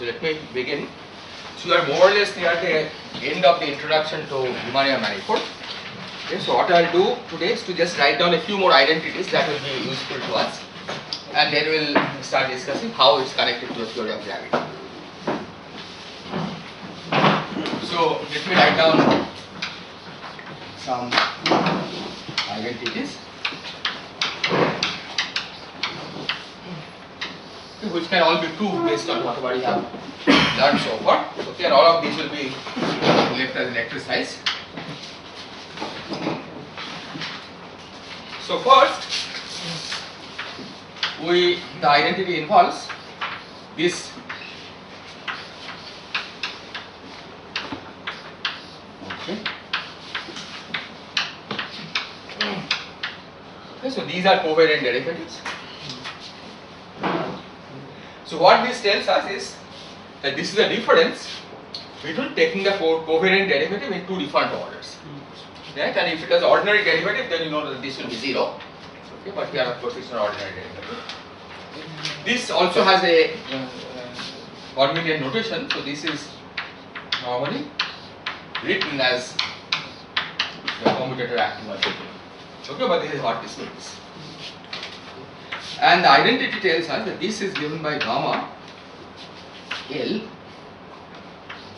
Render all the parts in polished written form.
So let me begin. So you are more or less near the end of the introduction to Riemannian manifold. Okay, so what I will do today is to just write down a few more identities that will be useful to us, and then we will start discussing how it's connected to the theory of gravity. So let me write down some identities which can all be proved based on whatever you have learned so far. Okay, and all of these will be left as an exercise. So first, the identity involves this. Okay. Okay, so these are covariant derivatives. So what this tells us is that this is the difference between taking the covariant derivative in two different orders. Right? And if it is ordinary derivative, then you know that this will be 0. Okay, but here of course it's an ordinary derivative. This also has a Hermitian notation, so this is normally written as the commutator acting on it. Okay, but this is what this means. And the identity tells us that this is given by gamma L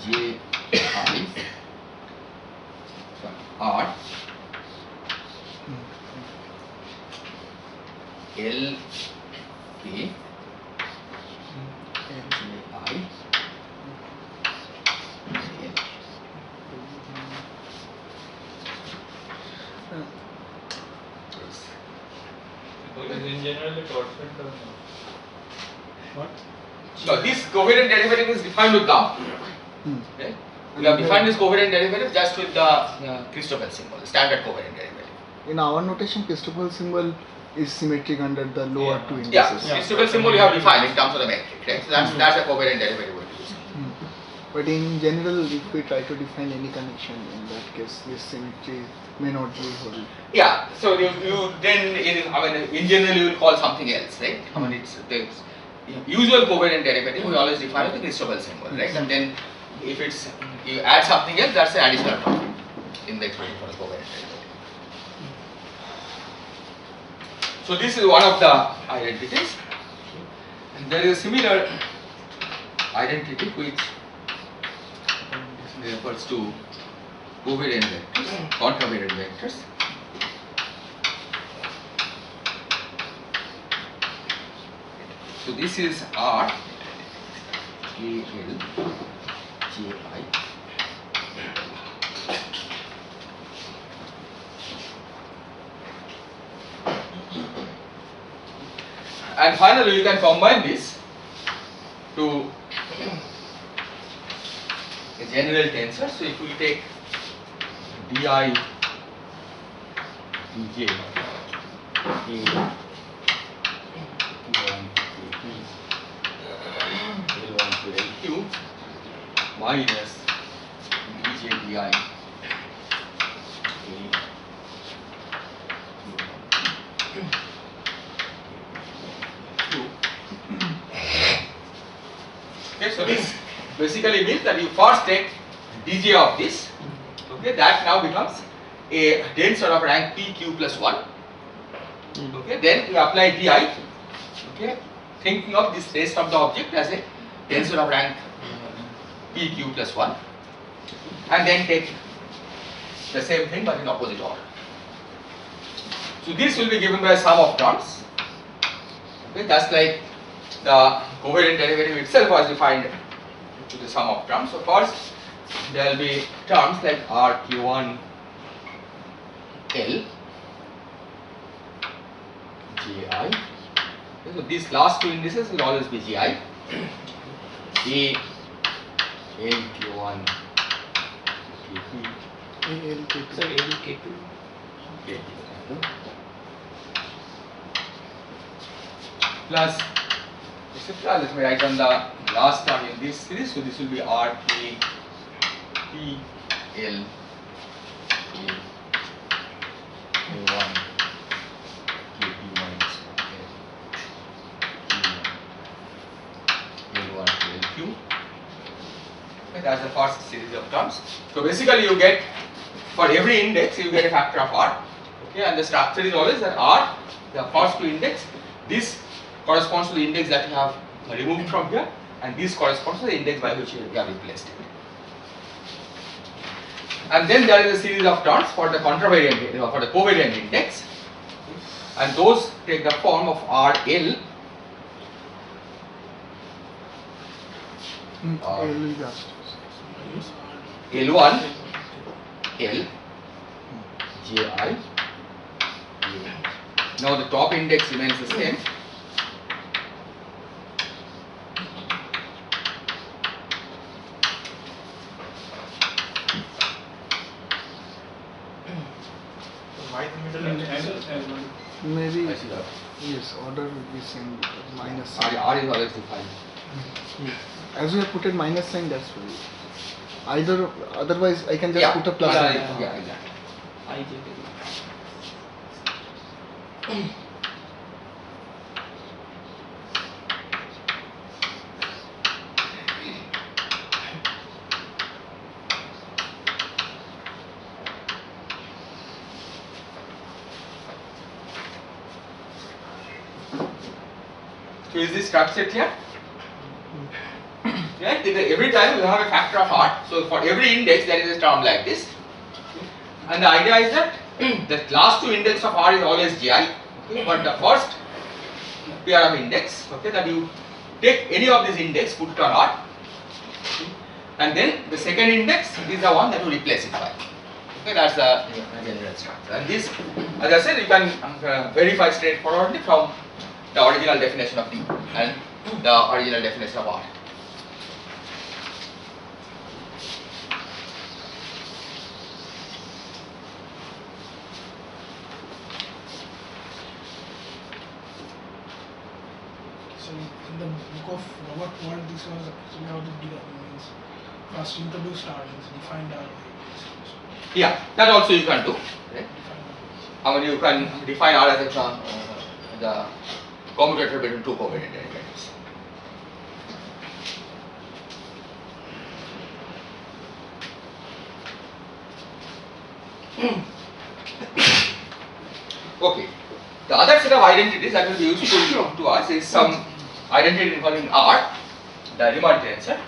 J I R L K J I In general, the torsion term. What? No, this covariant derivative is defined with gamma. Okay? We have defined this covariant derivative just with the Christoffel symbol, standard covariant derivative. In our notation, Christoffel symbol is symmetric under the lower two indices. Yeah, Christoffel symbol you have defined in terms of the metric, right? So that's a covariant derivative we're using. But in general, if we try to define any connection, in that case, this symmetry may not be whole. Yeah, so you then in general you will call something else, right? I mean it's the usual covariant derivative we always define with the Christoffel symbol, right? And then if it's you add something else, that's an additional term in the expression for the covariant derivative. So this is one of the identities. And there is a similar identity which refers to covariant vectors, contravariant vectors. So this is R K L J I. And finally, you can combine this to a general tensor. So if we take di dj L1 to L2 minus dj di Okay, so this basically means that you first take dj of this, okay, that now becomes a tensor of rank pq plus 1, okay, then you apply di, okay, thinking of this rest of the object as a tensor of rank pq plus 1, and then take the same thing but in opposite order. So this will be given by a sum of terms, okay, just like the covariant derivative itself was defined to the sum of terms. So first there will be terms like RQ1 L Ji. So these last two indices will always be Gi. A LQ1 KP. So LK2. Plus etc. Let me write down the last term in this series. So this will be R K P L A1 KP minus L1 to LQ Okay, that's the first series of terms. So basically you get, for every index you get a factor of r. Okay, and the structure is always that r, the first two index, this corresponds to the index that you have removed from here, and this corresponds to the index by which you have replaced it. And then there is a series of terms for the contravariant, for the covariant index, and those take the form of RL. L1, L, Ji. Now the top index remains the same. Why the middle L1? Maybe I see that. yes, order will be same because minus R, sign. R is always defined. As we have put it minus sign, that's why. Either otherwise I can just Yeah, put a plus. yeah, sign. yeah, exactly. So is this structure clear? Right? Every time you have a factor of r. So for every index there is a term like this. And the idea is that the last two index of r is always gi. Okay? But the first pair of index, okay, that you take any of these index, put it on r. Okay? And then the second index is the one that you replace it by. Okay, that's the general structure. And this, as I said, you can verify straightforwardly from the original definition of D and the original definition of R. So in the book of Robert Ward, this was actually how the means first introduced R means defined R. Yeah, that also you can do. Right? Defined R. I mean, you can define R as a the commutator between two covariant derivatives. Okay. The other set of identities that will be useful to us is some identity involving R, the Riemann tensor.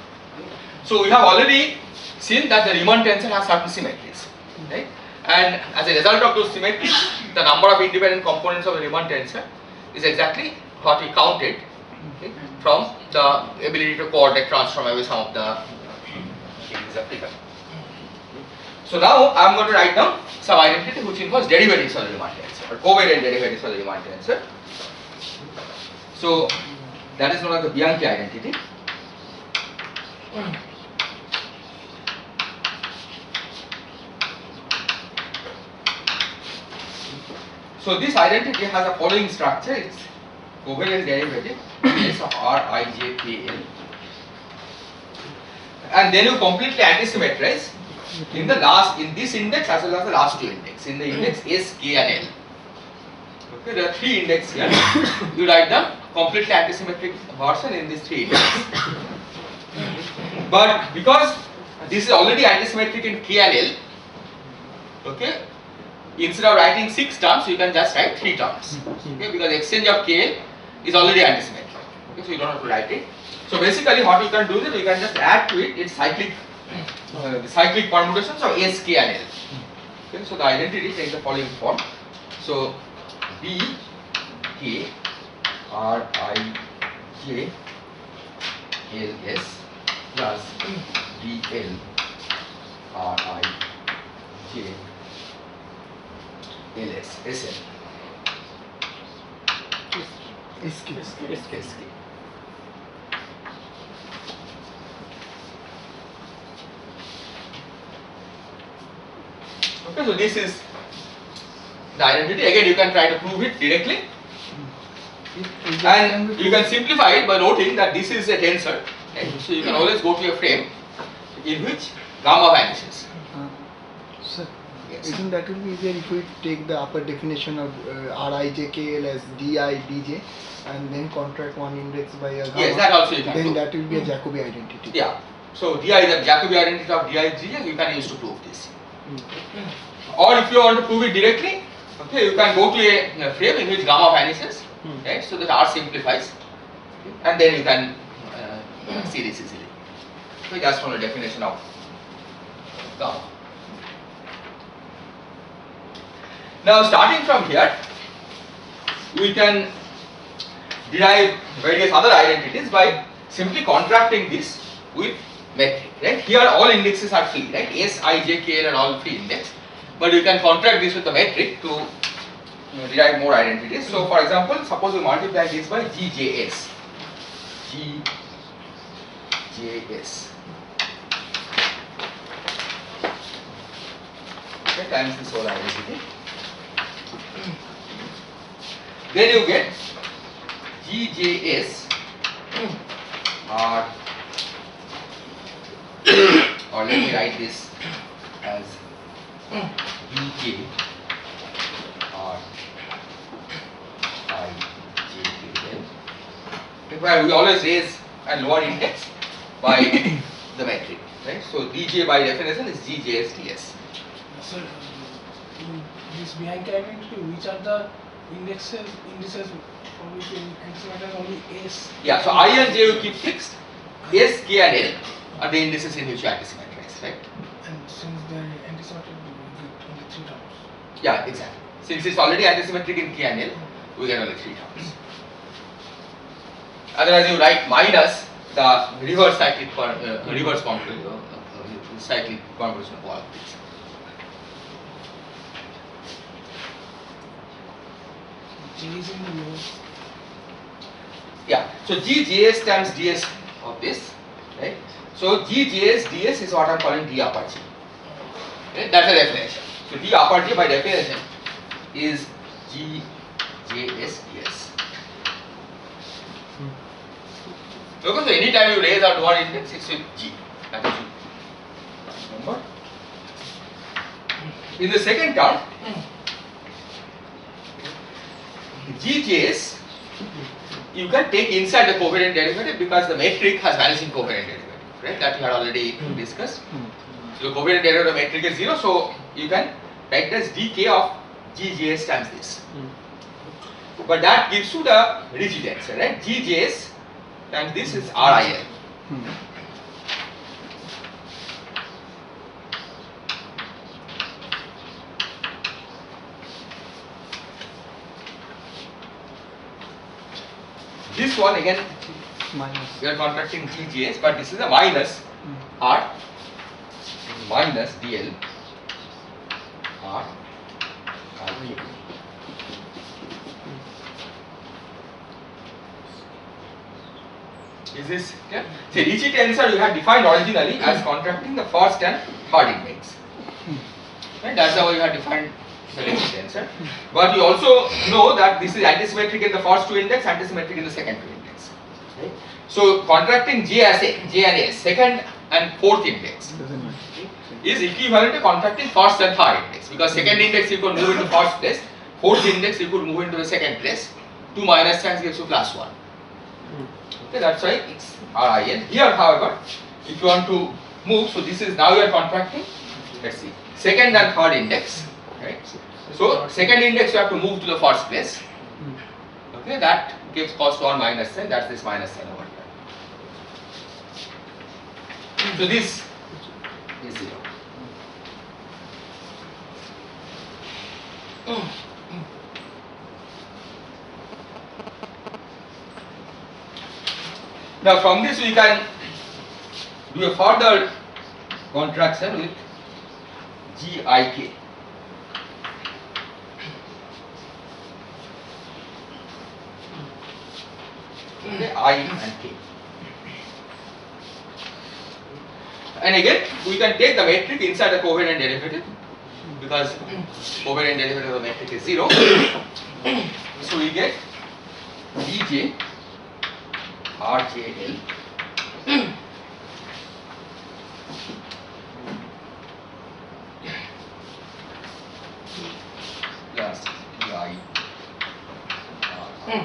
So we have already seen that the Riemann tensor has certain symmetries, right? And as a result of those symmetries, the number of independent components of the Riemann tensor is exactly what we counted, okay, from the ability to coordinate transform away some of the things applicable. So now I am going to write down some identity which involves derivatives of the Riemann tensor or covariant derivatives of the Riemann tensor. So that is known as the Bianchi identity. So this identity has a following structure. It's covariant derivative S of R I J K L, and then you completely antisymmetrize in this index as well as the last two index. In the index S, K and L. Okay, there are three indexes here. You write them completely antisymmetric version in these three indexes. But because this is already antisymmetric in K and L, okay, instead of writing 6 terms, you can just write 3 terms. Okay, because exchange of KL is already antisymmetric. Okay, so you don't have to write it. So basically, what you can do is you can just add to it its cyclic, the cyclic permutations of S, K, and L. Okay, so the identity takes the following form. So B, K, R, I, J, L, S plus D, L, R, I, J, LS, SL, SK. SK. Okay, so this is the identity. Again, you can try to prove it directly, and you can simplify it by noting that this is a tensor. Right? So you can always go to a frame in which gamma vanishes. Sir, Yes. isn't that will be easier if we take the upper definition of RIJKL as DI, DJ and then contract one index by a gamma? Yes, that also you can Then do. that will be a Jacobi identity. Yeah, So Di is the Jacobi identity of Di is Gi, you can use to prove this. Or if you want to prove it directly, okay, you can go to a frame in which gamma vanishes, right? So that R simplifies, and then you can see this easily. So just from the definition of gamma. Now starting from here, we can derive various other identities by simply contracting this with metric, right? Here all indexes are free, right? S, I, J, K, L are all free index, but you can contract this with the metric to derive more identities. So for example, suppose we multiply this by GJS, GJS, okay, times this whole identity. Then you get GJS or let me write this as BJ or IJKL, where we always raise a lower index by the metric, right? So DJ by definition is GJS DS. So, in this behind identity, which are the indices for which antimatter is only S? Yeah, so I and J you keep fixed, S, K and L are the indices in which you antisymmetrize, right? And since the antisymmetric we get only 3 terms. Yeah, exactly. Since it's already antisymmetric in K and L, we get only 3 terms. Otherwise, you write minus the reverse cyclic cyclic convolution of all of these. J is in the lower. Yeah, so GJS times DS of this, right? So GJS DS is what I am calling D upper G. Right? That's the definition. So D upper G by definition is GJS DS. Okay, so anytime you raise out one index, it's with G. That is G. Remember? In the second term, GJS you can take inside the covariant derivative because the metric has vanishing covariant derivative, right? That we had already discussed. So the covariant derivative of metric is 0, so you can write as dk of GJS times this. But that gives you the rigid answer, right? GJS times this is RIL. This one again, minus. we are contracting GJS, but this is a minus R minus DL R RK. Is this clear? See, rigid tensor you had defined originally as contracting the first and third index. Right? That's how you had defined the rigid tensor. But you also know that this is antisymmetric in the first 2 index, antisymmetric in the second 2 index. Right? So contracting J as a, J and A, second and fourth index Doesn't matter. is equivalent to contracting first and third index, because second index you could move into first place, fourth index you could move into the second place, 2 minus times gives you plus 1. Okay, that's why it's RIL. Here however, if you want to move, so this is now you are contracting, let's see, second and third index, right? So second index you have to move to the first place, okay, that gives cost 1 minus sign, that's this minus sign over here. So this is 0. Now from this we can do a further contraction with GIK. Okay, I and K. And again we can take the metric inside the covariant derivative, because covariant derivative of the metric is 0. So we get DJ RJL plus DI RL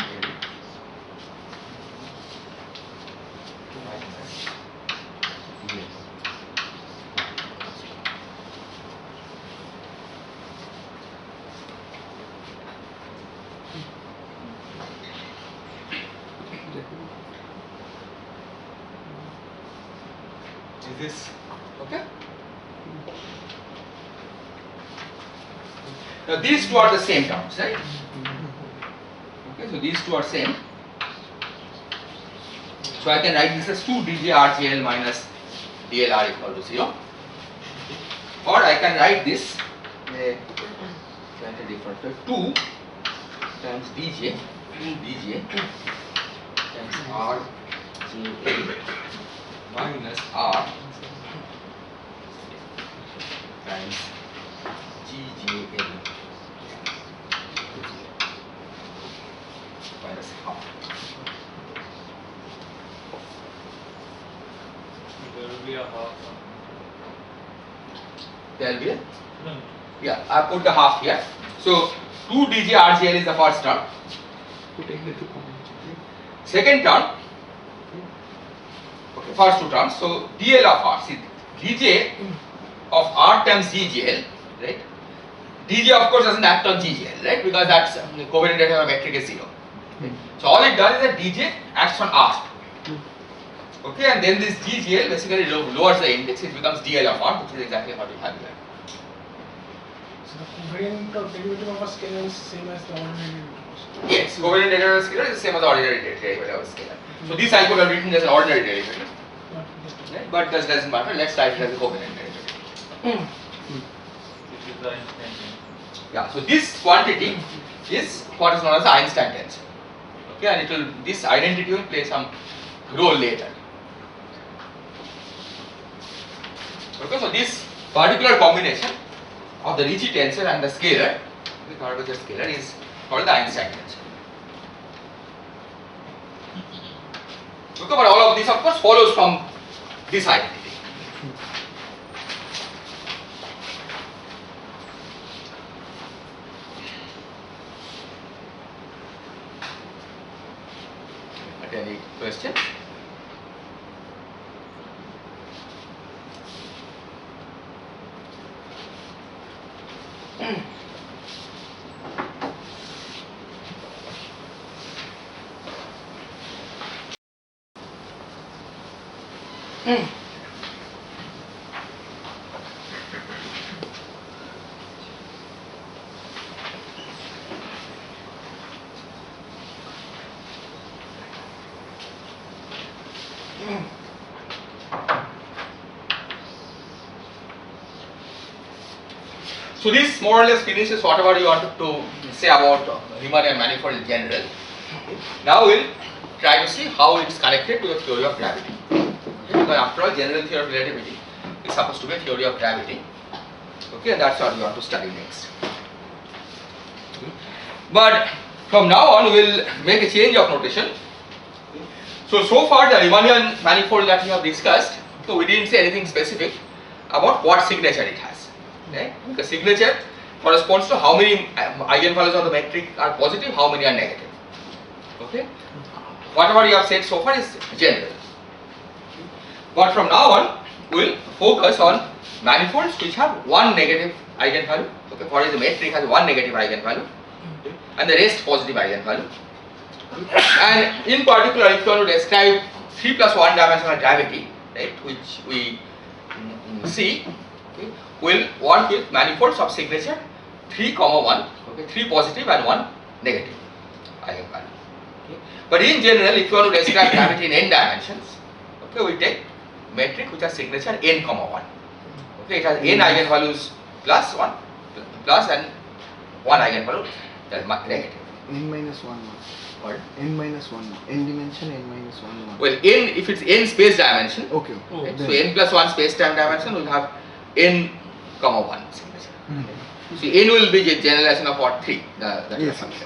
minus DL. Is this okay? Now these two are the same terms, right? Okay, so these two are same. So I can write this as 2 dj RGL minus DLR equal to 0. Or I can write this slightly different way. 2 times dj times RGL minus R times GJL minus half. There will be a half. There will be a, No. yeah, I put the half here. So 2 dj RGL is the first term. Second term, okay, first two terms. So DL of R, see dj of R times GGL, right? dj of course doesn't act on GGL, right? Because that's covariant data of a metric is 0. Right? So all it does is that dj acts on R. Okay, and then this GGL basically lowers the index, it becomes DL of R, which is exactly what you have here. So the covariant or derivative of a scalar is same as the ordinary derivative. Yes, covariant derivative of a scalar is the same as the ordinary derivative of a scalar. So this I could have written as an ordinary derivative, Not just right? But that doesn't matter. Let's write it as a covariant derivative. Which is the Einstein. Yeah. So this quantity is what is known as the Einstein tensor. Okay, and it will, this identity will play some role later. Okay, so this particular combination of the Ricci tensor and the scalar, the curvature scalar, is called the Einstein tensor. Okay, but all of this of course follows from this identity. Any question? So this more or less finishes whatever you wanted to say about Riemannian manifold in general. Now we'll try to see how it is connected to the theory of gravity. Because after all, general theory of relativity is supposed to be a theory of gravity. Okay, and that's what we want to study next. But from now on, we will make a change of notation. So far the Riemannian manifold that we have discussed, so we didn't say anything specific about what signature it has. Right? The signature corresponds to how many eigenvalues of the metric are positive, how many are negative. Okay? Whatever you have said so far is general. But from now on, we will focus on manifolds which have one negative eigenvalue. Okay, for example, the metric has one negative eigenvalue and the rest positive eigenvalue. And in particular, if you want to describe 3 plus 1 dimensional gravity, right, which we see, okay, we'll work with manifolds of signature 3, 1, okay, 3 positive and 1 negative eigenvalue. Okay. But in general, if you want to describe gravity in n dimensions, okay, we take metric which has signature n, 1. Okay, it has n eigenvalues plus 1 plus and 1 eigenvalue that is negative. n minus 1 What? n minus 1 n dimension n minus 1 Well, n, if it's n space dimension, okay, right, then- so n plus 1 space time dimension will have n, 1 signature. So n will be a generalization of what 3. That yes, is yes.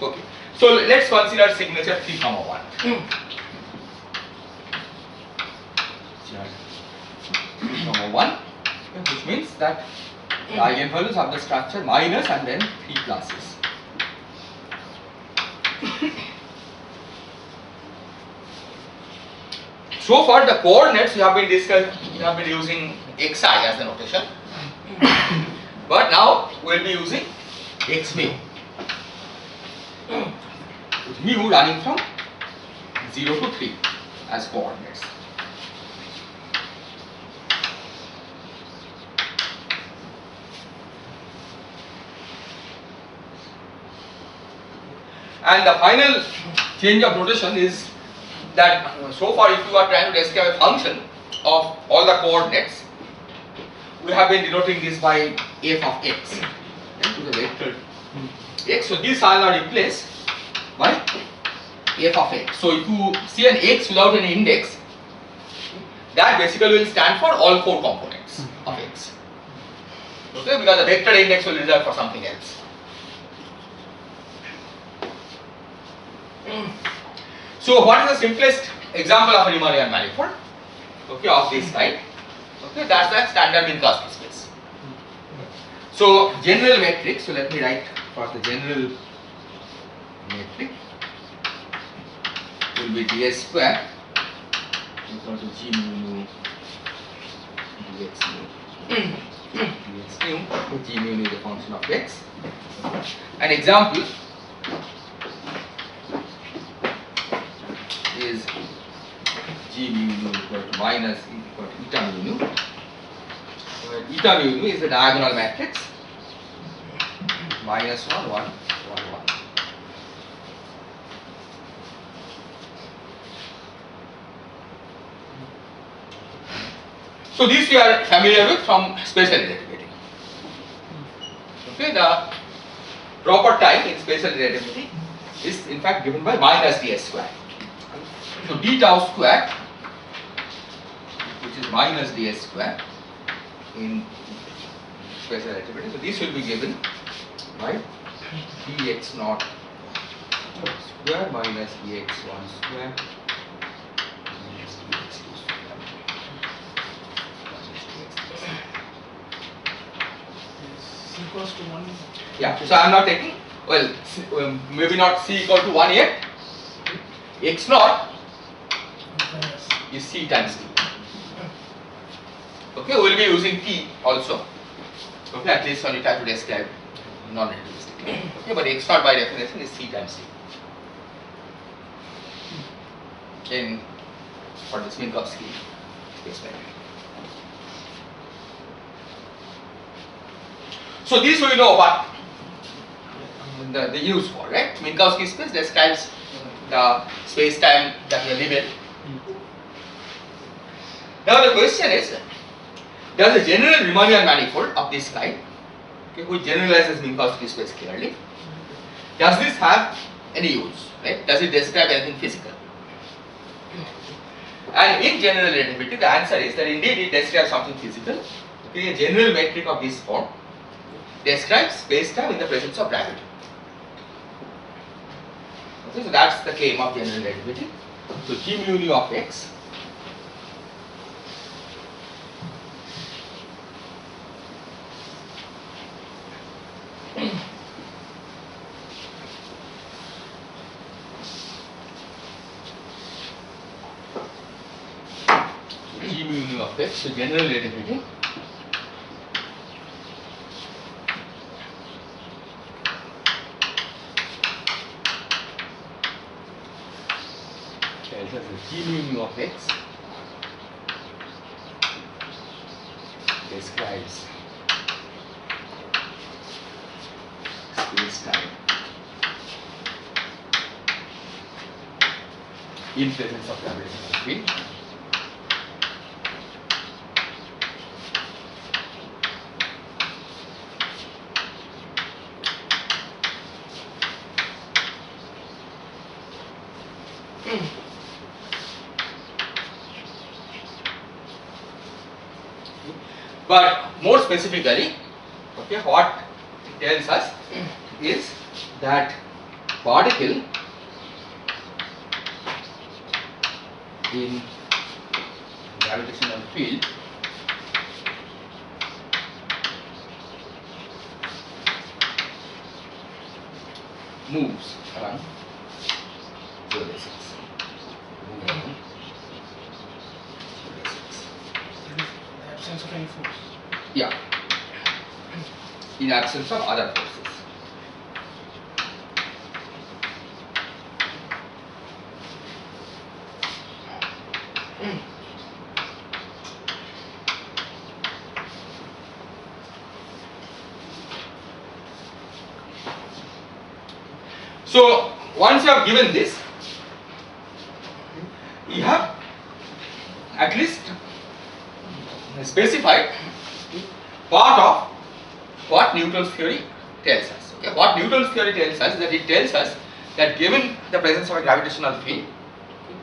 Okay. So let's consider signature 3, 1. 3, 1, which means that the eigenvalues of the structure minus and then 3 pluses. So far the coordinates we have been using xi as the notation. But now we will be using x mu. With mu running from 0 to 3 as coordinates. And the final change of notation is that so far if you are trying to describe a function of all the coordinates, we have been denoting this by f of x to the vector x. So these all are replaced by f of x. So if you see an x without an index, that basically will stand for all 4 components of x. Okay, because the vector index will reserve for something else. So what is the simplest example of a Riemannian manifold? Okay, of this kind. Okay, that's the standard Minkowski space. So general metric. So let me write for the general metric will be ds square equal to g mu dx mu dx mu. G mu is a function of x. An example is g mu equal to minus equal to eta mu. Eta mu is the diagonal matrix minus 1 1 1 1. So this we are familiar with from spatial relativity. Okay, the proper time in spatial relativity is in fact given by minus ds square. So d tau square, which is minus ds square in spatial relativity. So this will be given by dx naught square minus dx1 square minus dx2 square minus dx3 C equals to 1. Yeah, so I am not taking, well, maybe not c equal to 1 yet. X naught Yes. is c times t. Okay, we will be using t also. Okay, at least when you try to describe non-relativistic. Okay, but x naught by definition is c times t. In for this Minkowski space metric. So these we know what the use for, right? Minkowski space describes the space-time that we live in. Now the question is, does a general Riemannian manifold of this kind, okay, which generalizes Minkowski space clearly, does this have any use? Right? Does it describe anything physical? And in general relativity, the answer is that indeed it describes something physical. Okay, a general metric of this form describes space-time in the presence of gravity. Okay, so that's the claim of general relativity. So g mu nu of x g mu nu of x, so general relativity tells us that g mu nu of x describes space-time in presence of gravitational field. But more specifically, okay, what it tells us is that particle in gravitational field moves around 0.6. Move around 0.6. The absence of any force. Yeah, in absence of other forces. So once you have given this, you have at least specified part of what Newton's theory tells us. Okay? What Newton's theory tells us is that it tells us that given the presence of a gravitational field,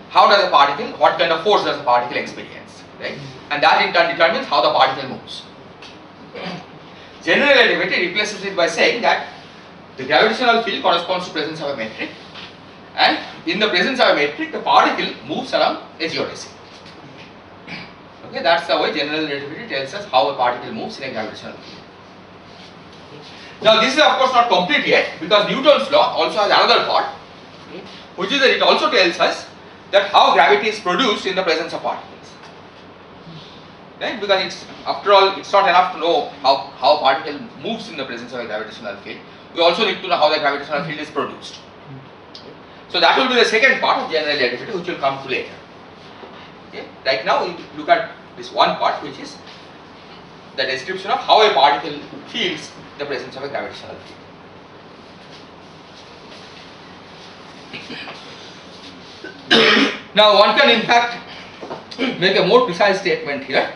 how does a particle, what kind of force does a particle experience, right? And that in turn determines how the particle moves. General relativity replaces it by saying that the gravitational field corresponds to presence of a metric, and in the presence of a metric, the particle moves around a geodesy. Okay, that's the way general relativity tells us how a particle moves in a gravitational field. Now this is of course not complete yet, because Newton's law also has another part, which is that it also tells us that how gravity is produced in the presence of particles. Right? Because it's, after all, it's not enough to know how a particle moves in the presence of a gravitational field. We also need to know how the gravitational field is produced. So that will be the second part of general relativity, which will come to later. Okay? Right now we look at this one part, which is the description of how a particle feels the presence of a gravitational field. Now one can in fact make a more precise statement here.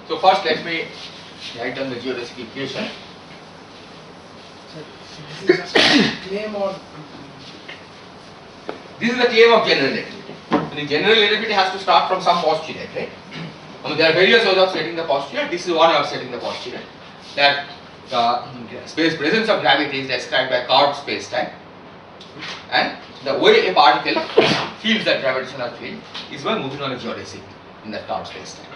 So first let me write down the geodesic equation. So this is just a claim or This is the claim of general relativity. In general relativity has to start from some postulate, right? I mean, there are various ways of stating the postulate. This is one way of stating the postulate, that the presence of gravity is described by curved space-time, and the way a particle feels that gravitational field is by moving on a geodesy in that curved space-time.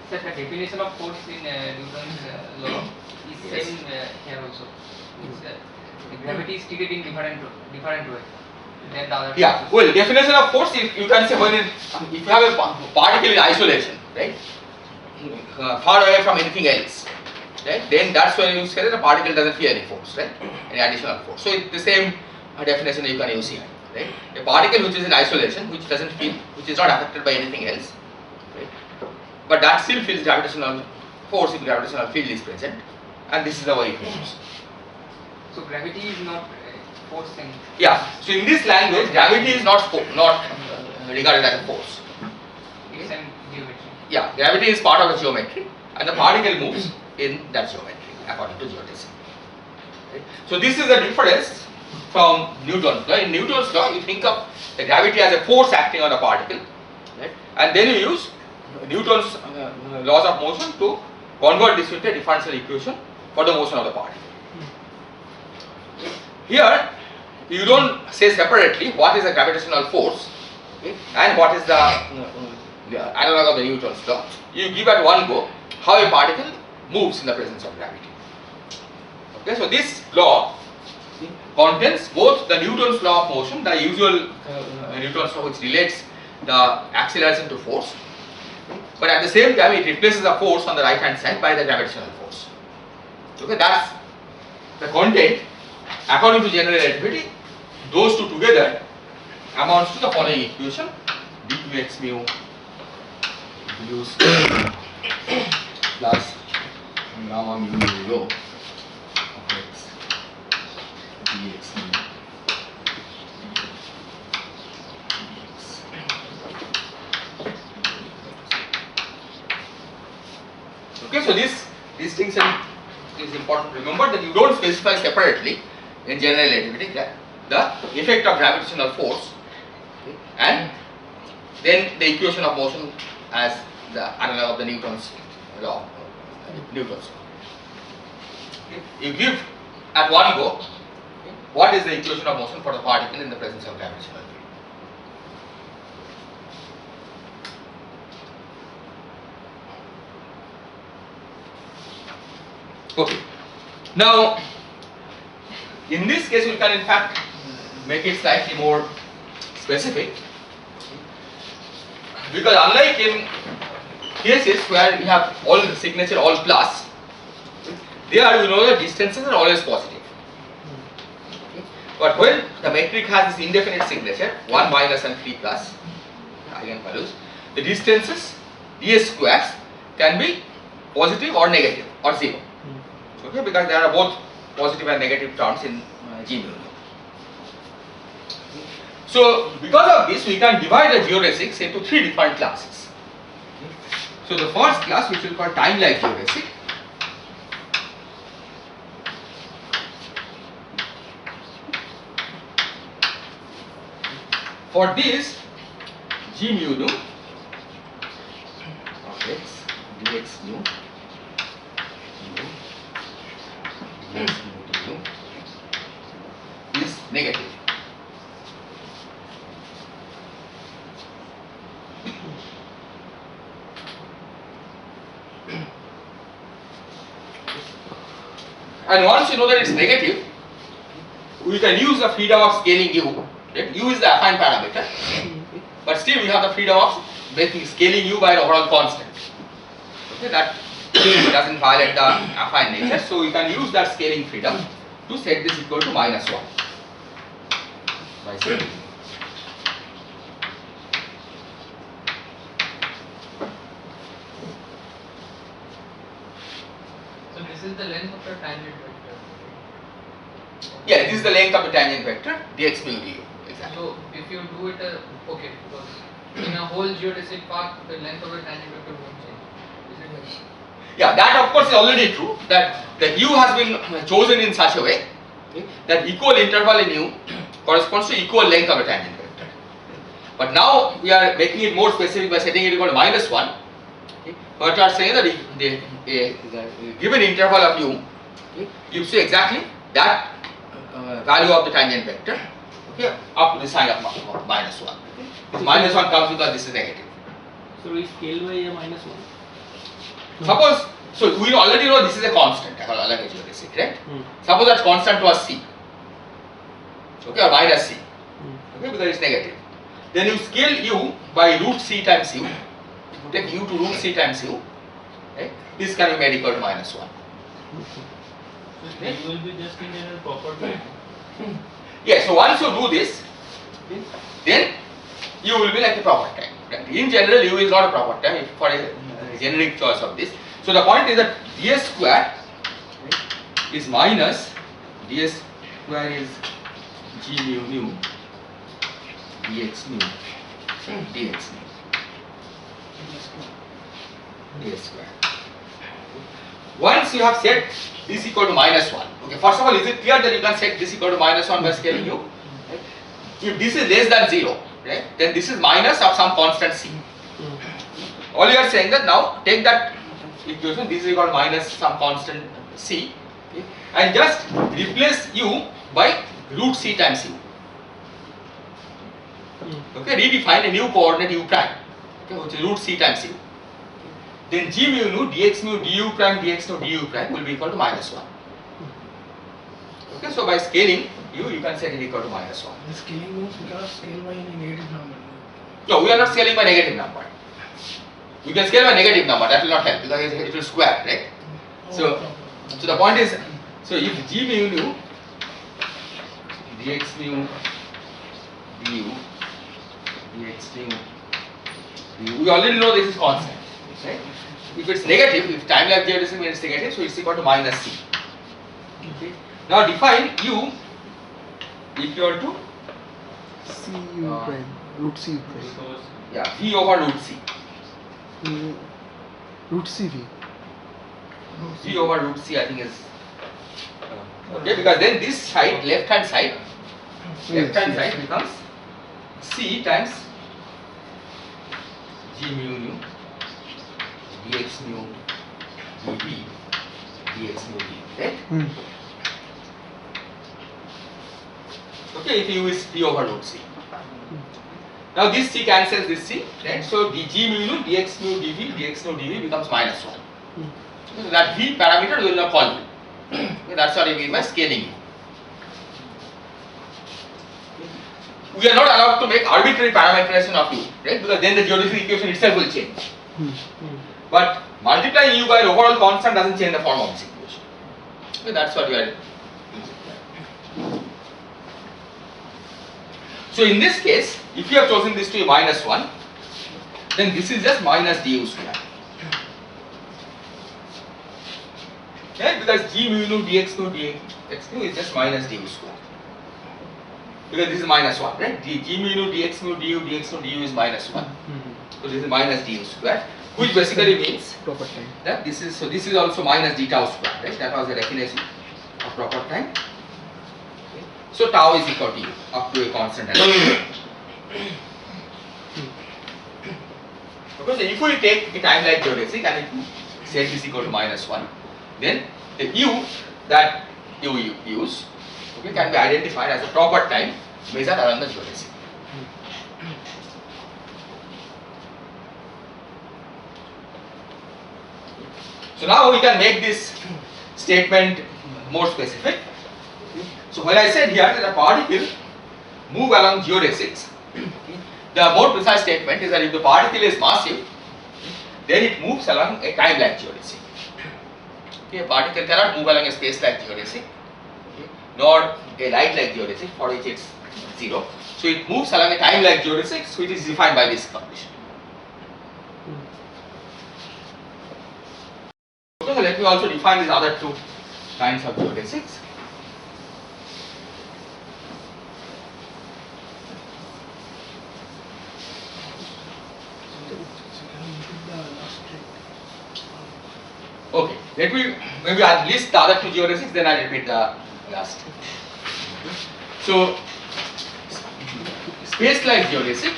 Sir, the definition of force in Newton's law is Yes. same here also. It's, the gravity is treated in different way than the other. Yeah, well, definition of force, you can say when if you have a particle in isolation, right, far away from anything else, right, then that's when you say that the particle doesn't feel any force, right, any additional force. So it's the same definition you can use here, right. A particle which is in isolation, which doesn't feel, which is not affected by anything else, right, but that still feels gravitational force if gravitational field is present, and this is the way it moves. So gravity is not force thing. Yeah, so in this language, gravity is not regarded as a force. It's an geometry. Yeah, gravity is part of the geometry, and the particle moves in that geometry according to geodesy. Right? So this is the difference from Newton's law. In Newton's law, you think of the gravity as a force acting on a particle, right? And then you use Newton's laws of motion to convert this into a differential equation for the motion of the particle. Here, you don't say separately what is a gravitational force, okay, and what is the analog of the Newton's law. You give at one go how a particle moves in the presence of gravity. Okay, so this law contains both the Newton's law of motion, the usual Newton's law which relates the acceleration to force, but at the same time it replaces the force on the right hand side by the gravitational force. Okay, that's the content. According to general relativity, those two together amounts to the following equation: dqx mu u square plus gamma mu rho of x dx mu dx. Okay, so this distinction is important to remember, that you don't specify separately in general relativity the effect of gravitational force, okay, and then the equation of motion as the analog of the Newton's law. Okay. You give at one go, okay, what is the equation of motion for the particle in the presence of gravitational field. Okay. Now, in this case, we can in fact make it slightly more specific, because unlike in cases where we have all signature all plus, there you know the distances are always positive. Okay. But when the metric has this indefinite signature 1 minus and 3 plus eigenvalues, the distances ds squares can be positive or negative or 0. Okay, because there are both positive and negative terms in G mu nu. So because of this, we can divide the geodesics into three different classes. So the first class, which we call time lag geodesic. For this, G mu nu of x dx nu dx mu du is negative. And once you know that it's negative, we can use the freedom of scaling u. Right? U is the affine parameter, but still we have the freedom of scaling u by an overall constant. Okay, that doesn't violate the affine nature, so we can use that scaling freedom to set this equal to -1 by scaling. So this is the length of the tangent vector. Yeah, this is the length of the tangent vector dx mu du. Exactly. So if you do it, okay, because in a whole geodesic path, the length of the tangent vector won't change. Is it right? Yeah, that of course is already true, that the u has been chosen in such a way, okay, that equal interval in u corresponds to equal length of a tangent vector. But now we are making it more specific by setting it equal to -1. Okay. But we are saying that the given interval of u, okay, gives you exactly that value of the tangent vector, okay, up to the sign of -1. Okay. This -1 comes because this is negative. So we scale by a -1. Suppose, so we already know this is a constant, like a geodesic, right? Suppose that constant was c, okay, or -c, okay, because it's negative. Then you scale u by root c times u. You take u to root c times u, right? This can be made equal to -1. So it will be just in general property. Yeah, so once you do this, then u will be like a proper time. Right? In general, u is not a proper time for a generic choice of this. So the point is that ds square is minus ds square is g mu nu dx nu ds square. Once you have set this equal to -1, okay, first of all, is it clear that you can set this equal to -1 by scaling u? Right? If this is less than 0, right, then this is minus of some constant c. All you are saying that now take that equation, this is equal to minus some constant c, okay, and just replace u by root c times u. Okay, redefine a new coordinate u prime, okay, which is root c times u. Then g mu nu dx mu du prime dx nu du prime will be equal to -1. Okay, so by scaling you can set it equal to -1. The scaling means we cannot scale by any negative number. No, we are not scaling by negative number. We can scale by negative number, that will not help because it will square, right? So the point is, so if g mu nu dx mu du dx mu du, we already know this is constant, right? If it's negative, if time lag geodesic means it's negative, so it's equal to -c. Okay. Now define u equal to C u prime, root C u prime. So v over root c. Root C v. V over root c, I think is okay, because then this side, left hand side becomes c times g mu nu dx mu dv dx mu d, right? Okay, if u is v over root c. Now this c cancels this c, right? So the g mu nu dx mu dv dx mu dv becomes -1. So that v parameter we will now call u. Okay, that's what I mean by scaling u. We are not allowed to make arbitrary parameterization of u, right? Because then the geodesic equation itself will change. But multiplying u by an overall constant doesn't change the form of this equation. Okay, that's what we are doing. So in this case, if you have chosen this to be -1, then this is just minus du square. Right? Because g mu nu dx nu dx nu is just minus du square. Because this is minus 1, right? G mu nu dx nu du dx nu du is minus 1. So this is minus du square, which basically means Proper time. that this is also minus d tau square, right? That was the definition of proper time. Okay. So tau is equal to u up to a constant value. Because if we take a time like geodesic and it set is equal to minus 1, then the u that you use, okay, can be identified as a proper time measured around the geodesic. So now we can make this statement more specific. So when I said here that a particle move along geodesics, the more precise statement is that if the particle is massive, then it moves along a time like geodesic. Okay, a particle cannot move along a space like geodesic, okay, nor a light like geodesic, for which it's 0. So it moves along a time like geodesics, which is defined by this condition. Okay, so let me also define these other two kinds of geodesics. Okay, let me maybe I'll list the other two geodesics, then I'll repeat the last. So, space-like geodesic,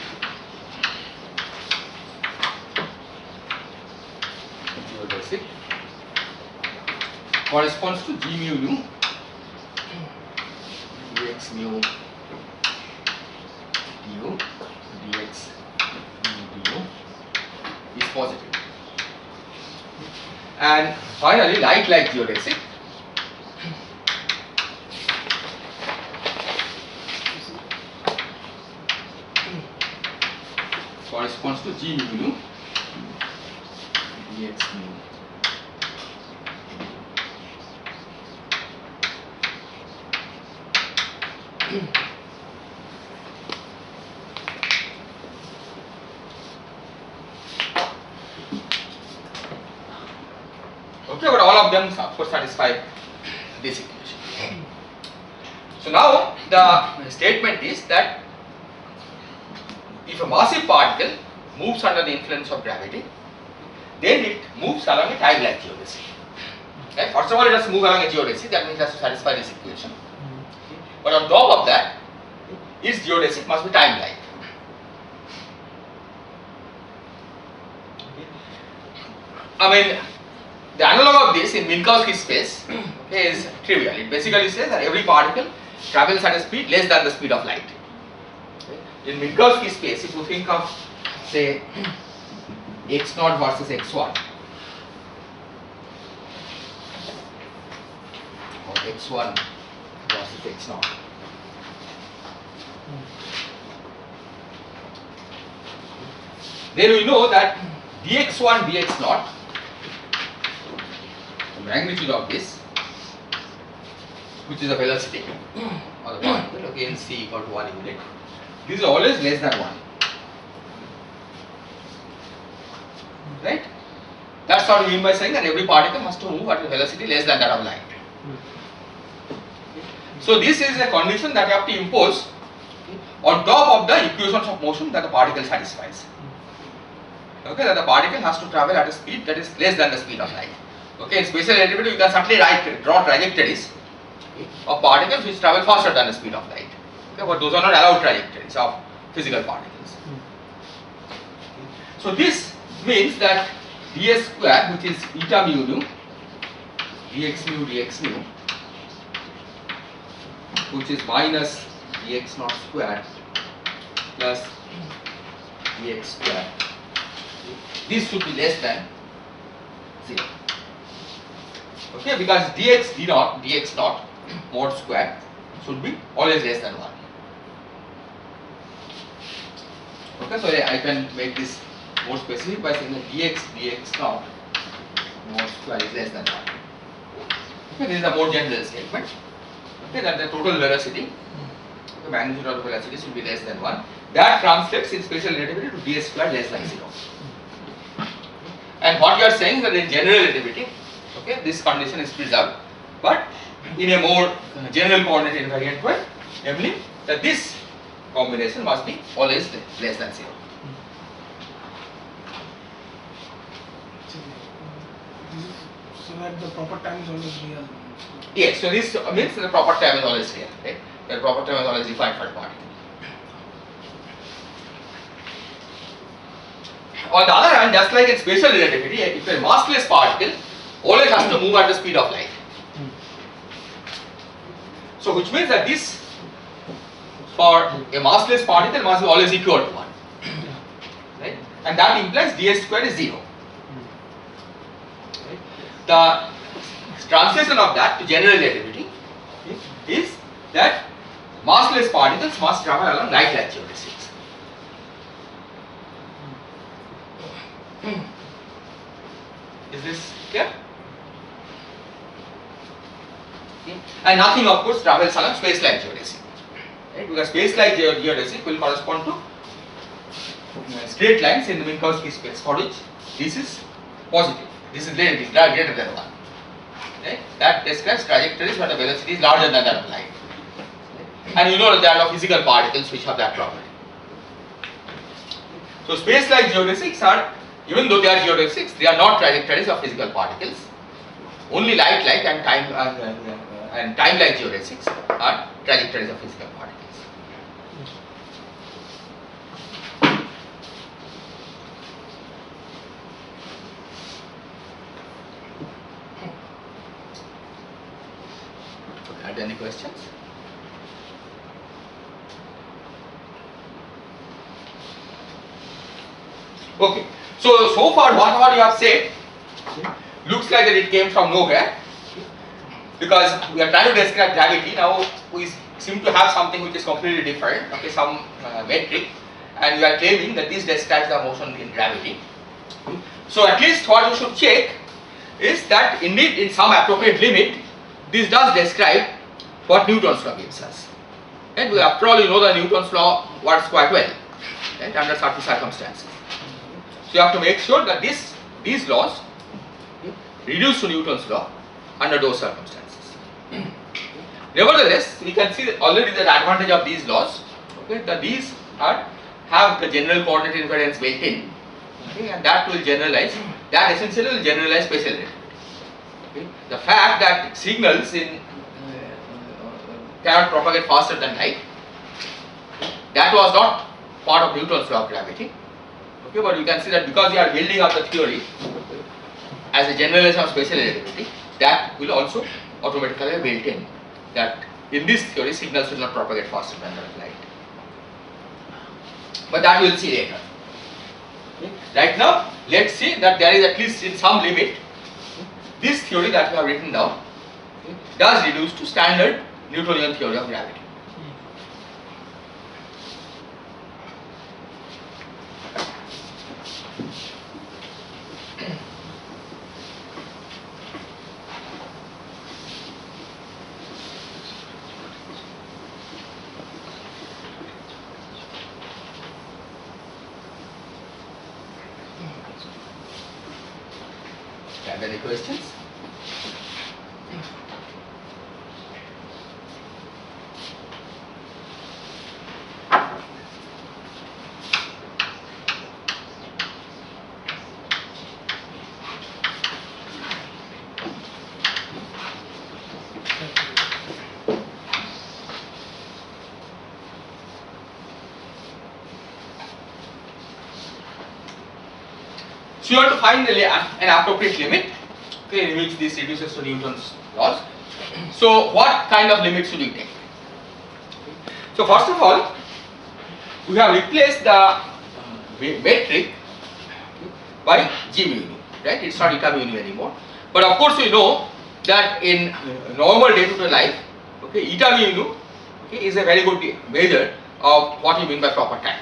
corresponds to g mu nu dx mu du dx mu du is positive. And finally, light-like geodesic corresponds to g mu nu dx mu. Okay, but all of them of course satisfy this equation. So now the statement is that if a massive particle moves under the influence of gravity, then it moves along a time-like geodesic. Okay? First of all, it has to move along a geodesic, that means it has to satisfy this equation. But on top of that, its geodesic must be time-like. I mean, the analog of this in Minkowski space, okay, is trivial. It basically says that every particle travels at a speed less than the speed of light. Okay. In Minkowski space, if you think of, say, x0 versus x1, or x1 versus x0, then we know that dx1 dx0, the magnitude of this, which is the velocity of the particle, okay, in c equal to 1 unit, this is always less than 1. Right? That's what we mean by saying that every particle has to move at a velocity less than that of light. So this is a condition that you have to impose on top of the equations of motion that the particle satisfies. Okay, that the particle has to travel at a speed that is less than the speed of light. Okay, in special relativity, you can certainly draw trajectories of particles which travel faster than the speed of light. Okay, but those are not allowed trajectories of physical particles. So this means that ds square, which is eta mu nu dx mu, which is minus dx naught square plus dx square, this should be less than 0. Okay, because dx naught mod square should be always less than 1. Okay, so I can make this more specific by saying that dx naught mod square is less than 1. Okay, this is a more general statement. Okay, that the total velocity, the magnitude of the velocity should be less than 1. That translates in special relativity to ds square less than 0. And what you are saying is that in general relativity, okay, okay, this condition is preserved, but in a more general coordinate invariant way, namely that this combination must be always less than 0. So that the proper time is always real. Yes, so this means the proper time is always real, right? The proper time is always defined for a particle. On the other hand, just like in special relativity, if a massless particle always has to move at the speed of light. So which means that this, for a massless particle, must be always equal to 1. Right? And that implies ds square is 0. Right? The translation of that to general relativity is that massless particles must travel along light-like geodesics. Is this clear? And nothing, of course, travels along space-like geodesy. Right? Because space-like geodesy will correspond to straight lines in the Minkowski space, for which this is positive, this is greater than 1. Right? That describes trajectories where the velocity is larger than that of light. Right? And you know that there are physical particles which have that property. So space-like geodesics are, even though they are geodesics, they are not trajectories of physical particles. Only light-like and time-like geodesics are trajectories of physical particles. Are there any questions? Okay, so far whatever you have said looks like that it came from nowhere, because we are trying to describe gravity. Now we seem to have something which is completely different, okay, some metric, and we are claiming that this describes the motion in gravity. So at least what we should check is that indeed in some appropriate limit this does describe what Newton's law gives us. And after all, you know the Newton's law works quite well, right, under certain circumstances. So you have to make sure that these laws reduce to Newton's law under those circumstances. Nevertheless, we can see that already the advantage of these laws, okay, that these have the general coordinate invariance built in, okay, and that will generalize, that essentially will generalize special relativity. Okay. The fact that signals cannot propagate faster than light, that was not part of Newton's law of gravity. Okay, but you can see that because we are building up the theory as a generalization of special relativity, that will also automatically be built in, that in this theory signals will not propagate faster than light. But that we will see later. Okay. Right now, let's see that there is at least in some limit, this theory that we have written down, okay, does reduce to standard Newtonian theory of gravity. Are there any questions? So you have to find an appropriate limit, okay, in which this reduces to Newton's laws. So what kind of limit should we take? So first of all, we have replaced the metric by G mu nu, right? It's not eta mu nu anymore. But of course we know that in normal day-to-day life, okay, eta mu nu, okay, is a very good measure of what we mean by proper time,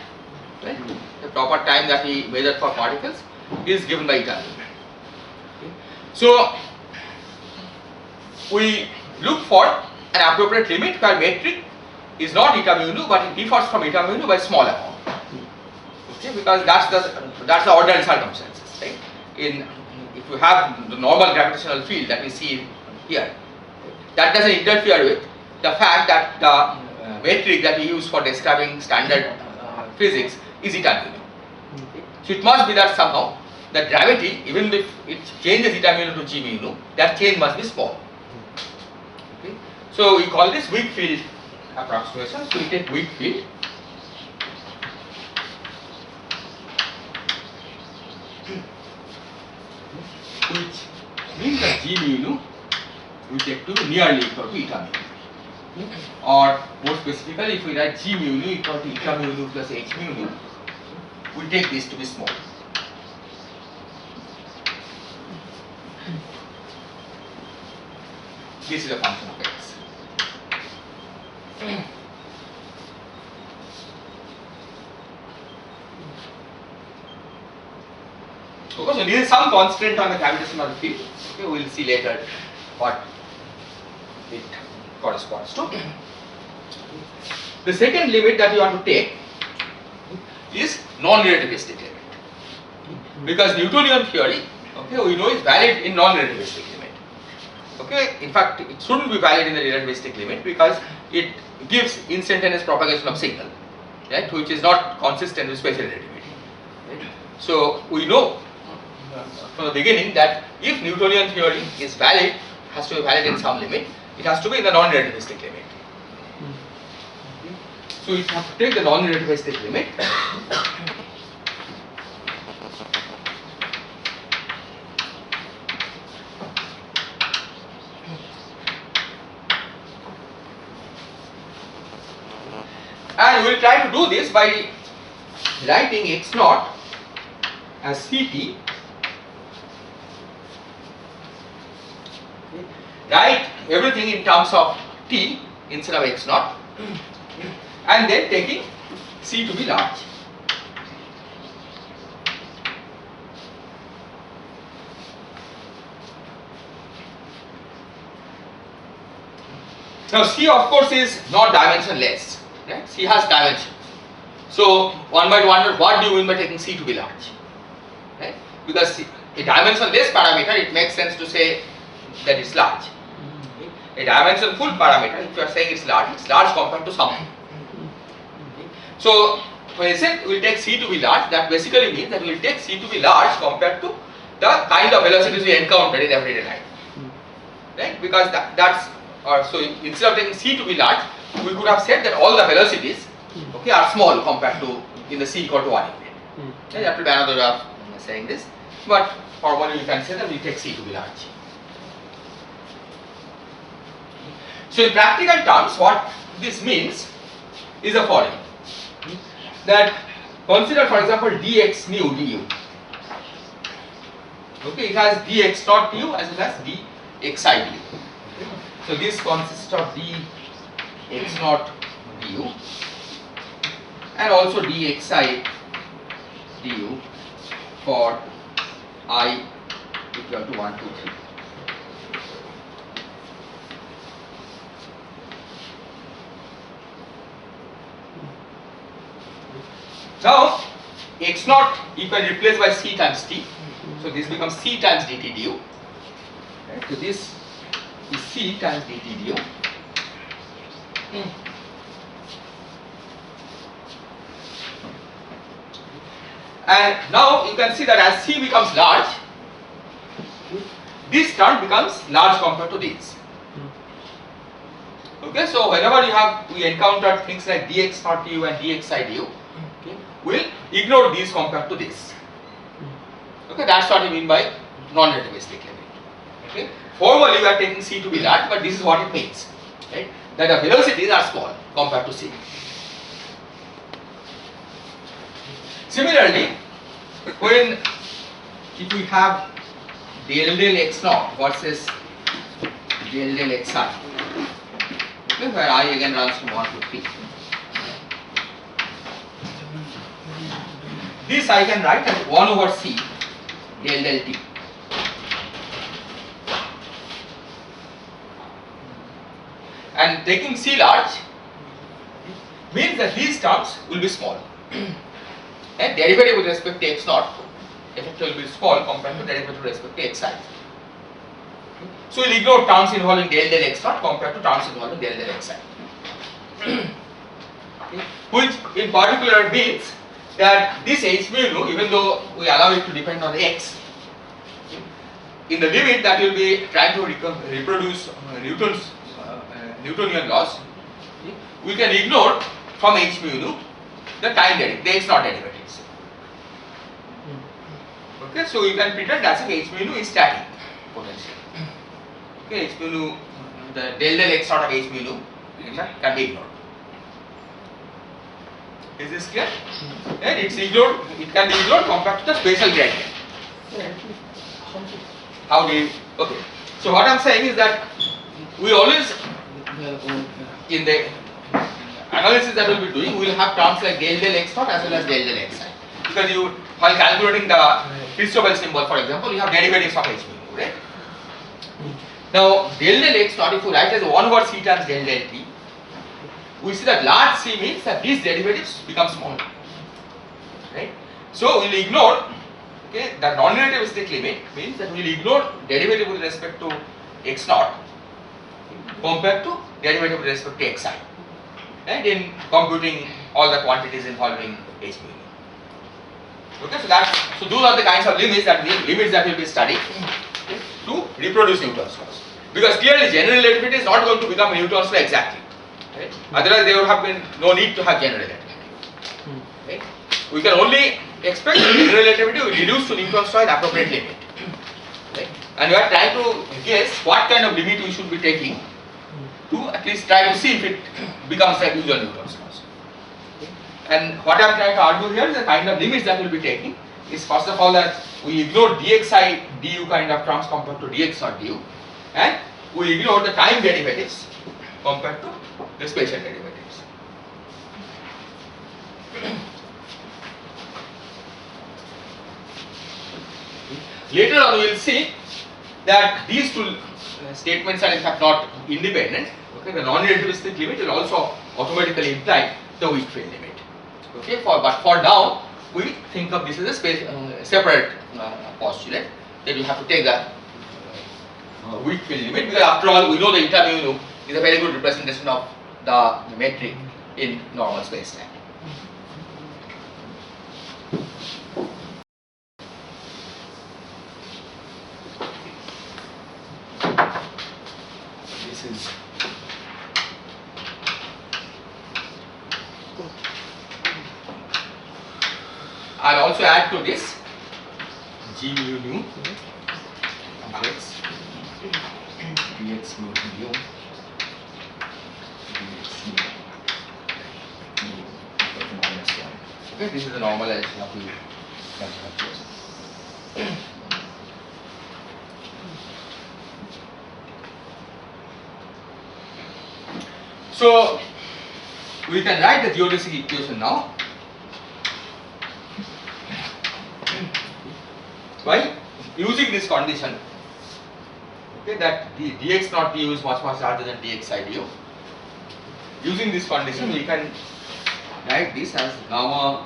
right? The proper time that we measure for particles is given by eta mu. Okay. So we look for an appropriate limit where metric is not eta mu nu, but it differs from eta mu nu by small amount. Okay, because that's the ordinary circumstances, right? If if you have the normal gravitational field that we see here, that doesn't interfere with the fact that the metric that we use for describing standard physics is eta mu. So it must be that somehow the gravity, even if it changes eta mu to g mu, that change must be small. Okay. So we call this weak field approximation. So we take weak field. Which means that g mu we take to nearly equal to eta mu. Or more specifically, if we write g mu equal to eta mu plus h mu, we take this to be small. This is a function of x. Okay, so this is some constraint on the gravitational field. Okay, we will see later what it corresponds to. The second limit that you want to take is non-relativistic limit, because Newtonian theory, okay, we know is valid in non-relativistic limit. Okay, in fact, it shouldn't be valid in the relativistic limit because it gives instantaneous propagation of signal, right, which is not consistent with special relativity. Right? So we know from the beginning that if Newtonian theory is valid, has to be valid in some limit, it has to be in the non-relativistic limit. So we have to take the non-relativistic limit. And we will try to do this by writing x naught as Ct. Write everything in terms of t instead of x naught, and then taking c to be large. Now c of course is not dimensionless, right? C has dimensions. So one might wonder, what do you mean by taking c to be large, right? Because a dimensionless parameter, it makes sense to say that it's large. A dimensionful parameter, if you are saying it's large compared to something. So when I said we will take c to be large, that basically means that we will take c to be large compared to the kind of velocities we encounter in everyday life, right? Because so instead of taking c to be large, we could have said that all the velocities, okay, are small compared to in the c equal to 1 unit. Okay, that will be another way of saying this, but formally we can say that we take c to be large. So in practical terms, what this means is the following: that consider, for example, dx nu du. Okay, it has dx naught du as well as dxi du. So this consists of dx naught du and also dxi du for I equal to 1, 2, 3. Now x naught you can replace by c times t, so this becomes c times dt du. Right? So this is c times dt du. And now you can see that as c becomes large, this term becomes large compared to this. Okay, so whenever we encounter things like dx naught du and dxi du, we'll ignore these compared to this. Okay, that's what I mean by non-relativistic limit. Okay, formally we are taking c to be large, but this is what it means, right? That the velocities are small compared to c. Similarly, if we have del x naught versus del xi, okay, where I again runs from 1 to 3. This I can write as 1 over c del t. And taking c large means that these terms will be small. And derivative with respect to x naught effect will be small compared to derivative with respect to xi. So we'll ignore terms involving del del x naught compared to terms involving del del xi. Okay. Which in particular means that this h mu nu, even though we allow it to depend on x, in the limit that will be trying to reproduce Newtonian laws, we can ignore from h mu nu the time derivative, the x naught derivatives. Okay, so you can pretend as if h mu nu is static potential. Okay, h mu nu, the del del x naught of h mu nu can be ignored. Is this clear? And it's ignored. It can be ignored compared to the spatial gradient. How do you? Okay. So what I'm saying is that we always in the analysis that we'll be doing, we will have terms like del del x naught as well as del del xi. Because you, while calculating the Christoffel symbol, for example, you have derivatives of h mu nu, right? Now del del x naught, if you write as 1 over c times del del t, we see that large C means that these derivatives become small, right? So we'll ignore, okay, the non-relativistic limit means that we'll ignore derivative with respect to x naught compared to derivative with respect to xi, and in computing all the quantities involving h mu nu. Okay, so those are the kinds of limits that we'll be studying, okay, to reproduce Newton's laws. Because clearly general relativity is not going to become Newton's law exactly. Right? Otherwise, there would have been no need to have general relativity. Right? We can only expect general relativity will reduce to Newton's law in appropriate limit. Right? And we are trying to guess what kind of limit we should be taking to at least try to see if it becomes like usual Newton's laws. Okay? And what I am trying to argue here is the kind of limits that we will be taking is first of all that we ignore dxi du kind of terms compared to dx or du, and we ignore the time derivatives compared to the spatial derivatives. Later on we will see that these two statements are in fact not independent. Okay, the non-relativistic limit will also automatically imply the weak field limit. Okay, but for now we think of this as a separate postulate that you have to take the weak field limit, because after all we know the eta mu nu is a very good representation of the metric in normal space time. This is I'll also add to this g mu nu dx dx mu nu okay, this is the normalization of the calculus. So we can write the geodesic equation now by using this condition, okay, that the dx naught du is much larger than dxi du. Using this condition, we can write this as gamma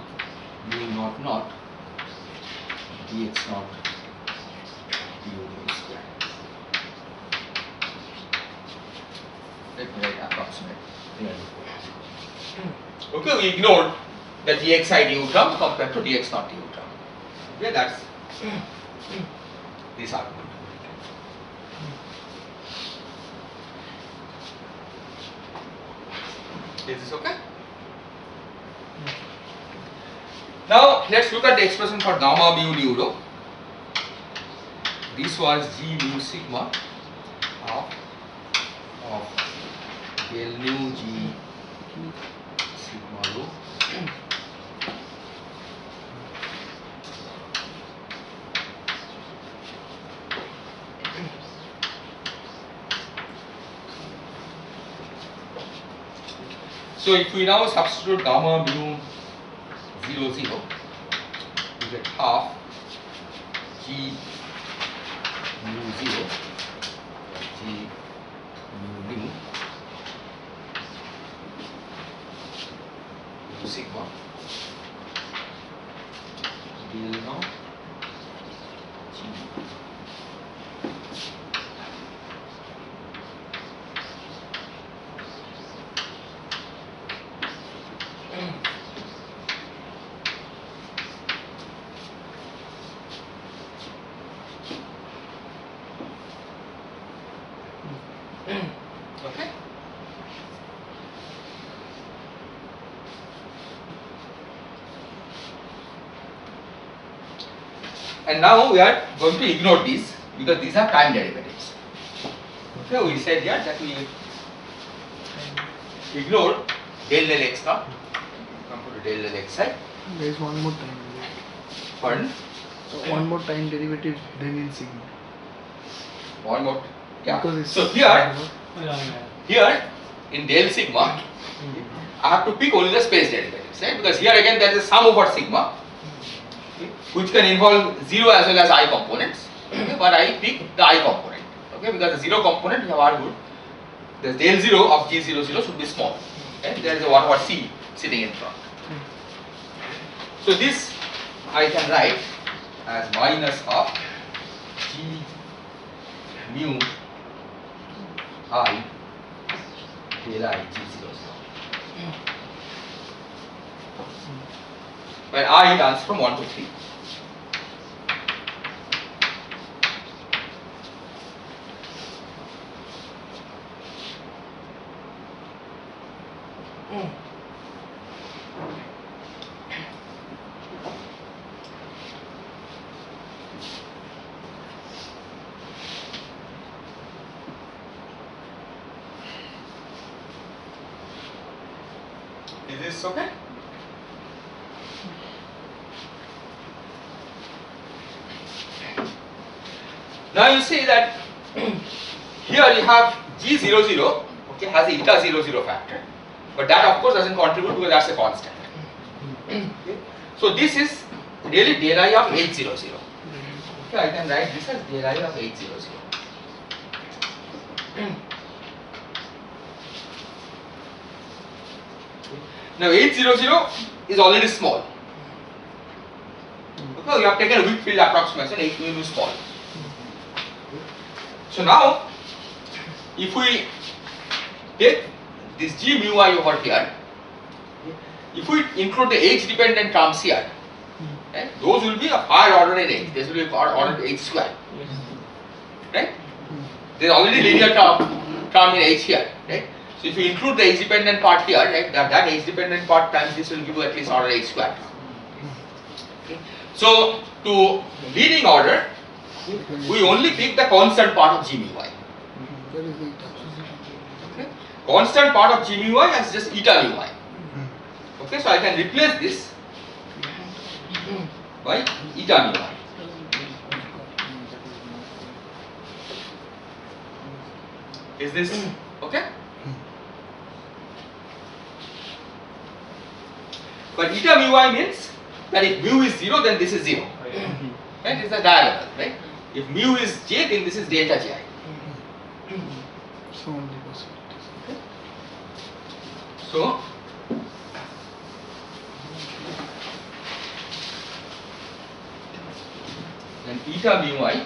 mu naught naught dx naught du square. Let me write approximate. Okay, we ignored the dxi du term compared to dx naught du term. Okay, that's this argument. Is this okay? Now let's look at the expression for gamma mu nu rho. This was g mu sigma of del nu g sigma rho So if we now substitute gamma mu 0 0, we get half g mu 0 g mu nu sigma del naught And now we are going to ignore these because these are time derivatives. Okay, we said here that we ignore del x naught. Come to del x side. There is one more time. Pardon? So one more time derivative then in sigma. One more. Yeah. Because it's So here in del sigma, I have to pick only the space derivatives, right? Because here again there is a sum over sigma, which can involve 0 as well as I components. Okay, but I pick the I component. Okay, because the 0 component we have argued the del 0 of G00 should be small. Okay? There is a 1 over C sitting in front. So this I can write as minus half G mu I del I G00. Where I runs from 1 to 3. Is this okay? Now you see that here you have G00, okay, has a eta 00 factor, but that of course doesn't contribute because that's a constant. Okay. So this is really del I of H00. Okay, I can write this as del I of H00. Now H00 is already small. Okay, you have taken a weak field approximation, H mu is small. So now, if we take this G mu I over here, if we include the H dependent terms here, right, those will be of higher order in H. This will be order H square. Right? There is already linear term in H here. Right? So if you include the H dependent part here, right, that H dependent part times this will give you at least order H square. Okay. So to leading order, we only pick the constant part of G mu I. That is eta. Okay. Constant part of G mu I as just eta mu I. Okay, so I can replace this by eta mu I. Is this okay? But eta mu I means that if mu is 0, then this is 0. Right? It's a diagonal, right? If mu is j, then this is delta ji. So only possibilities. So, then eta mu I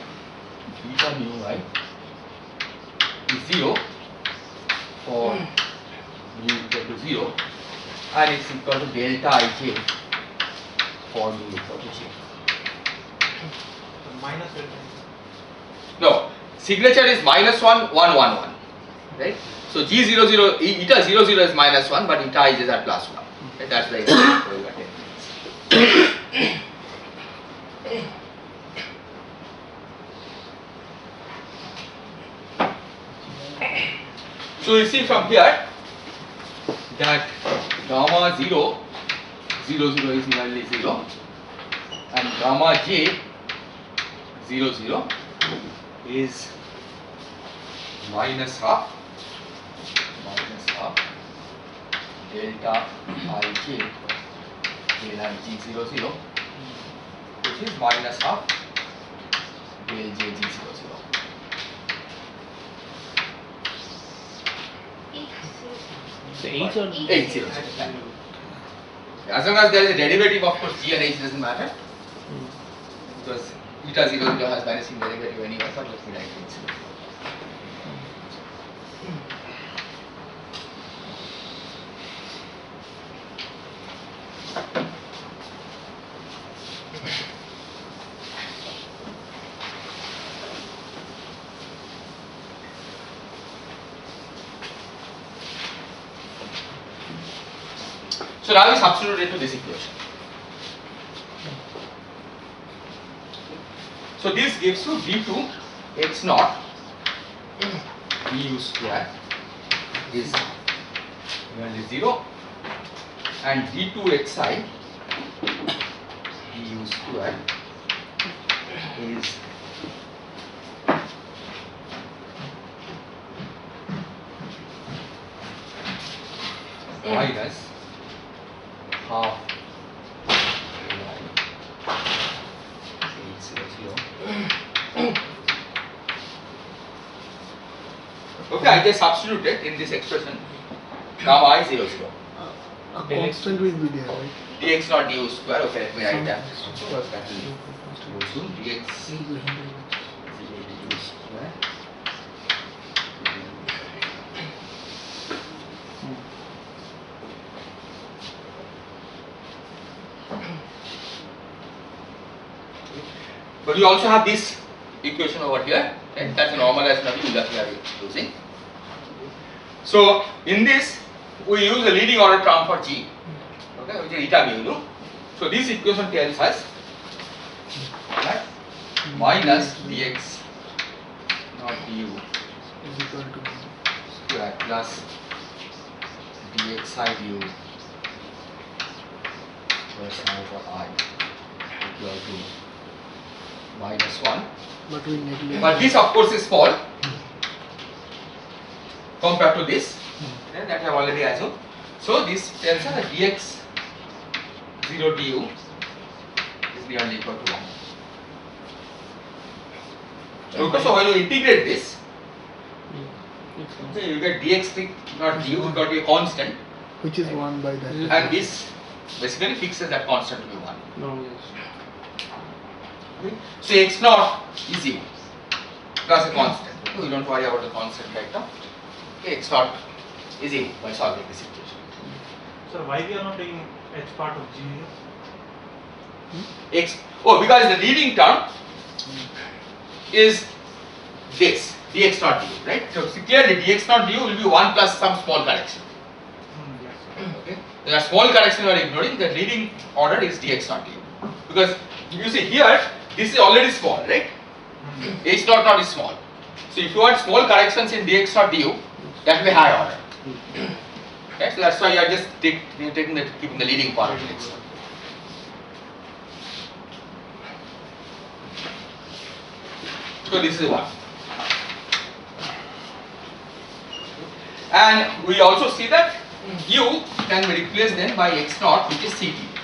is 0 for mu equal to 0, and it's equal to delta ij for mu equal to j. Minus delta. No, signature is -1, 1, 1, 1, right? So G00, eta 00 is -1, but eta is at +1. Right? That's the example we are taking. So you see from here that gamma 0, 0, 0 is merely 0, and gamma j 0, 0 is minus half delta ij del ig 0, 0, which is minus half del jg 0, 0. So H or H 0, 0. As long as there is a derivative, of course, g and h doesn't matter, because eta 0, 0 has vanishing derivative anyway, but let me write H 0. So now we substitute into this equation. So this gives you d2 x naught du square is equal to 0 and d2 xi du square is minus half okay, I just substituted in this expression gamma I 0 0 A constant will be there, right? dx not du square. Okay, let me write that. First that will go to dx du square. But you also have this equation over here, right? That's a normalized value that we are using. So in this, we use the leading order term for G, okay, which is eta mu. So this equation tells us that minus dx not du Is equal to square plus dxi du plus I over I equal to minus 1. but we neglect. But this of course is small compared to this, that I have already assumed. So this tells us that dx 0 du is nearly equal to 1. Okay, so when you integrate this, okay, you get dx not du, you got a constant, which is 1 by that. and this basically fixes that constant to be 1. No, yes. Okay. So x naught is u, that's a constant. Okay, we don't worry about the constant right now. Okay, x naught is u by solving this equation. Sir, why we are not taking h part of G here? X, oh, because the leading term is this dx naught du, right? So clearly dx naught du will be 1 plus some small correction. Yes. Okay, the small correction you are ignoring. The leading order is dx naught du, because you see here this is already small, right? H naught is small. So if you want small corrections in dx naught du, that will be high order. Okay, so that's why you are just taking the keeping the leading part of the x naught. So this is one. And we also see that u can be replaced then by x naught, which is ct.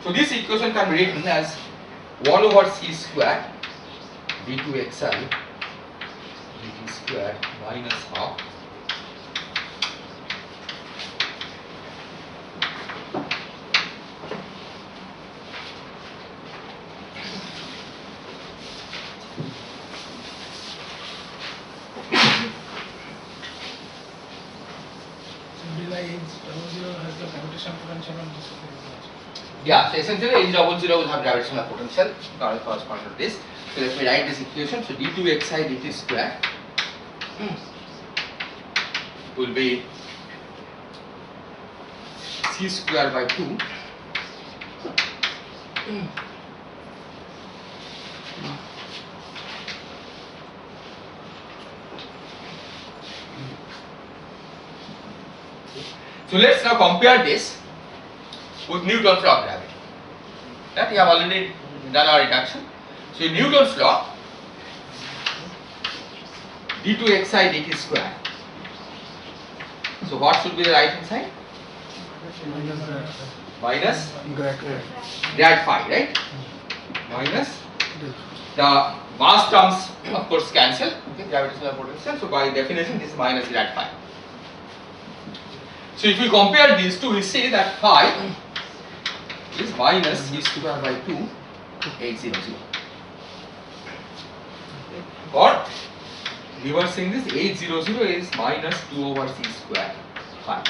So this equation can be written as 1 over c square d2 xi dt square minus half So delta H double zero has the gravitational potential on this equation. Yeah, so essentially H double zero will have gravitational potential corresponding to this. So let me write this equation. So d2 xi dt square will be c square by 2 So let's now compare this with Newton's law of gravity. That we have already done our reduction. So in Newton's law, d2 xi dt square. So what should be the right hand side? Minus Grad grad phi, right? Minus the mass terms of course cancel, okay, gravitational potential. So by definition this is minus grad phi. So if we compare these two, we see that phi is minus c square by 2 800. Or reversing this 800 is minus 2 over c square phi.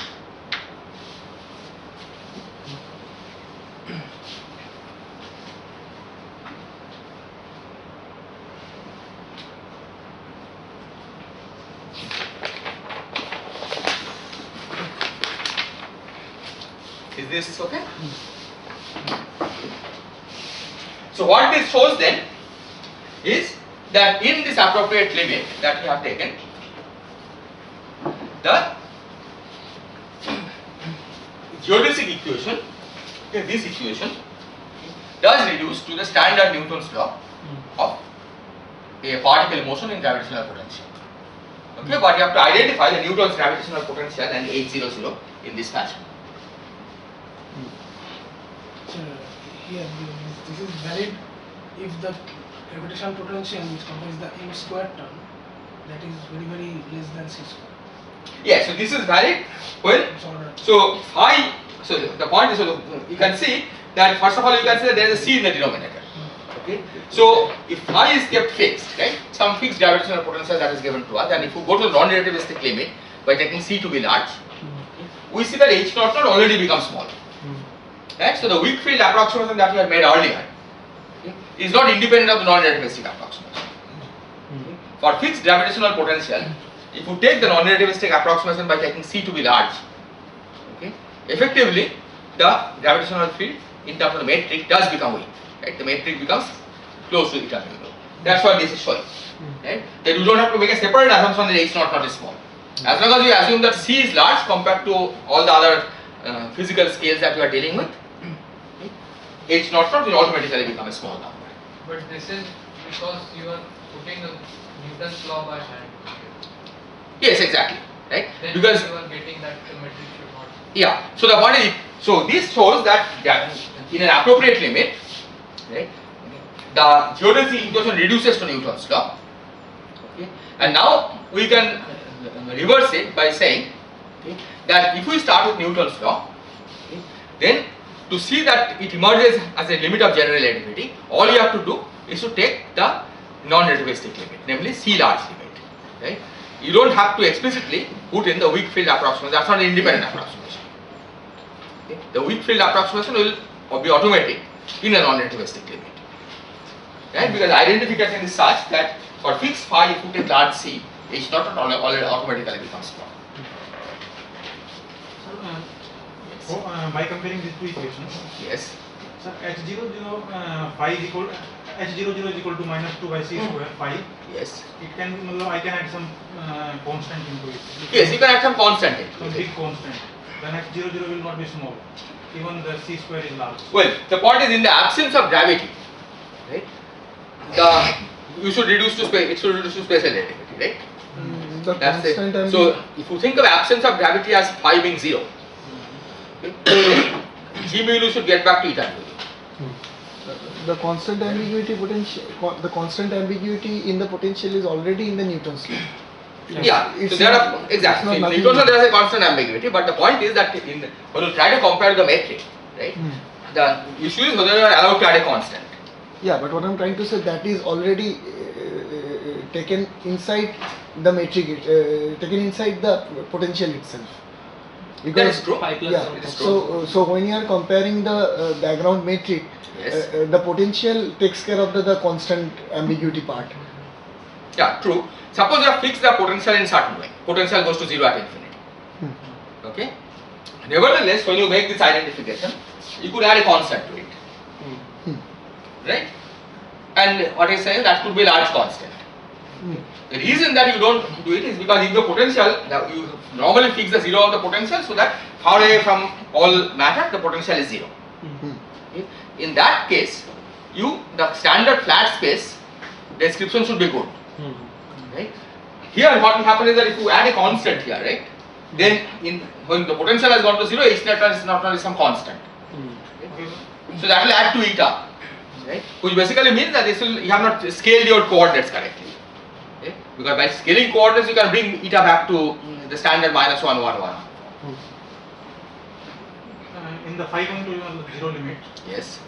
Is this okay? So what this shows then is that in this appropriate limit that we have taken, the geodesic equation, okay, this equation does reduce to the standard Newton's law of a particle motion in gravitational potential. Okay, but you have to identify the Newton's gravitational potential and H00 in this fashion. So here this is valid if the gravitational potential which composes the m square term that is very less than c square. Yeah, so this is valid when It's ordered. so phi. So the point is, so you can see that first of all you can see that there is a c in the denominator. Okay, so if phi is kept fixed, right, some fixed gravitational potential that is given to us, and if you go to the non-relativistic limit by taking c to be large, we see that h naught already becomes small. Right, so the weak field approximation that we had made earlier, okay, is not independent of the non-relativistic approximation. Okay. For fixed gravitational potential, if you take the non-relativistic approximation by taking c to be large, okay, effectively the gravitational field in terms of the metric does become weak. Right, the metric becomes close to eta mu. That's what this is showing. Right, then you don't have to make a separate assumption that h naught is small. As long as you assume that c is large compared to all the other physical scales that you are dealing with, h naught will automatically become a small number. But this is because you are putting the Newton's law by hand. Yes, exactly. Right, Then because you are getting that the metric should not. yeah. So the point is, so this shows that in an appropriate limit, right, the geodesic equation reduces to Newton's law. Okay, and now we can reverse it by saying, okay, that if we start with Newton's law, okay, then to see that it emerges as a limit of general relativity, all you have to do is to take the non-relativistic limit, namely C large limit. Right? You don't have to explicitly put in the weak field approximation. That's not an independent approximation. Okay? The weak field approximation will be automatic in a non-relativistic limit. Right? Because identification is such that for fixed phi, if you take large C, h naught automatically becomes small. By comparing these two equations, Yes. so phi is equal h00 is equal to minus 2 by c square phi. Yes. It can, I can add some constant into it. Yes, you can add some constant Some into it. big constant. Then h00 will not be small. Even the c square is large. Well, the point is in the absence of gravity, right? You should reduce to space. It should reduce to spatial relativity, right? The That's it. constant So if you think of absence of gravity as phi being 0, okay, g mu should get back to eta mu. the constant ambiguity potential, the constant ambiguity in the potential is already in the Newton's law. Yeah, It's so there not- are exactly. it's In not nothing Newton's law new. there is a constant ambiguity, but the point is that when you try to compare the metric, right, the issue is whether you are allowed to add a constant. Yeah, but what I'm trying to say, that is already taken inside the metric, taken inside the potential itself. That is true. Phi plus Yeah. one. It is true. So when you are comparing the background metric, Yes. the potential takes care of the constant ambiguity part. Yeah, true. Suppose you have fixed the potential in certain way. Potential goes to 0 at infinity. Okay. Nevertheless, when you make this identification, you could add a constant to it. Right? And what is saying that could be a large constant. The reason that you don't do it is because if the potential, you normally fix the 0 of the potential so that far away from all matter the potential is 0. Okay? In that case, the standard flat space description should be good. Right? Here what will happen is that if you add a constant here, right, then when the potential has gone to 0, h naught is not only some constant. Okay. So that will add to eta, right? Which basically means that you have not scaled your coordinates correctly. Okay? Because by scaling coordinates you can bring eta back to the standard -1, 1, 1. In the phi going to 0 limit, Yes.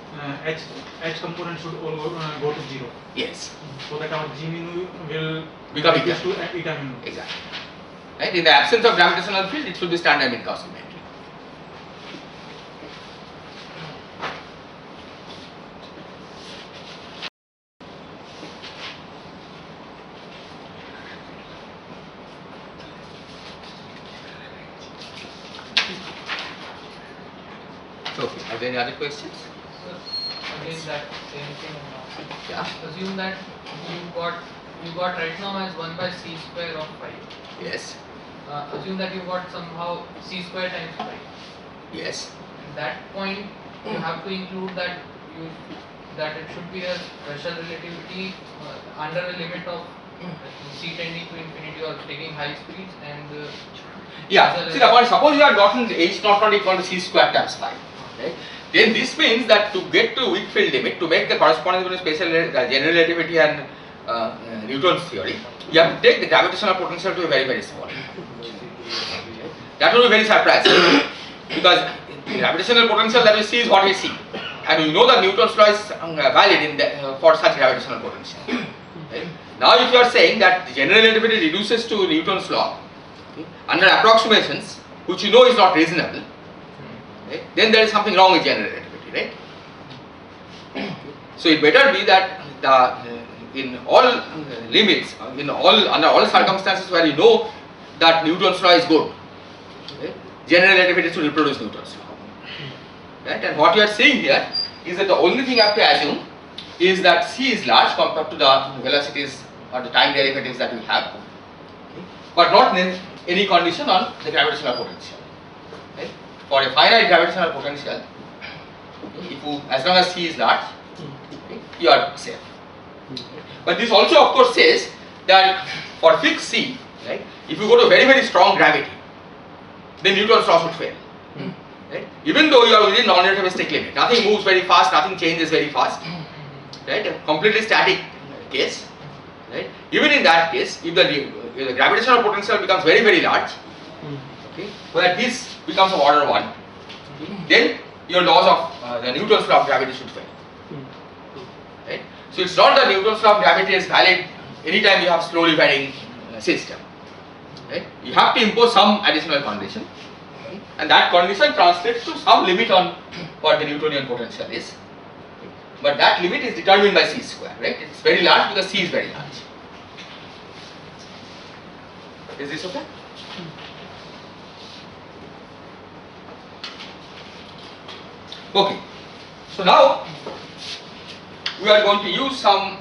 h component should all go to 0. Yes. So that our g mu will Become reduce eta. to eta mu. Exactly. Right? In the absence of gravitational field, it should be standard Minkowski metric. Okay. Are there any other questions? again that same thing now. Yeah. Assume that you got right now as 1 by c square of 5. Yes. Assume that you got somehow c square times 5. Yes. At that point, you have to include that it should be a special relativity under a limit of c tending to infinity or taking high speeds and Yeah. See the point. Suppose you have gotten h not equal to c square times 5. Right? Then this means that to get to weak field limit, to make the correspondence between special general relativity and Newton's theory, you have to take the gravitational potential to a very, very small. That will be very surprising because the gravitational potential that we see is what we see, and we know that Newton's law is valid in for such gravitational potential. Right? Now, if you are saying that the general relativity reduces to Newton's law under approximations, which you know is not reasonable, right, then there is something wrong with general relativity, right? So it better be that in all limits, under all circumstances where you know that Newton's law is good, right, general relativity should reproduce Newton's law, right? And what you are seeing here is that the only thing you have to assume is that c is large compared to the velocities or the time derivatives that we have, but not in any condition on the gravitational potential. Right? For a finite gravitational potential, as long as c is large, you are safe. But this also, of course, says that for fixed c, right, if you go to very, very strong gravity, then Newton's law should fail. Right? Even though you are within non-relativistic limit, nothing moves very fast, nothing changes very fast. Right? A completely static case. Right? Even in that case, if the gravitational potential becomes very, very large, okay, where this becomes of order 1, then your laws of the Newton's law of gravity should fail. Right? So it's not that Newton's law of gravity is valid anytime you have slowly varying system. Right? You have to impose some additional condition, and that condition translates to some limit on what the Newtonian potential is. But that limit is determined by c square, right? It's very large because c is very large. Is this okay? Okay. So now we are going to use some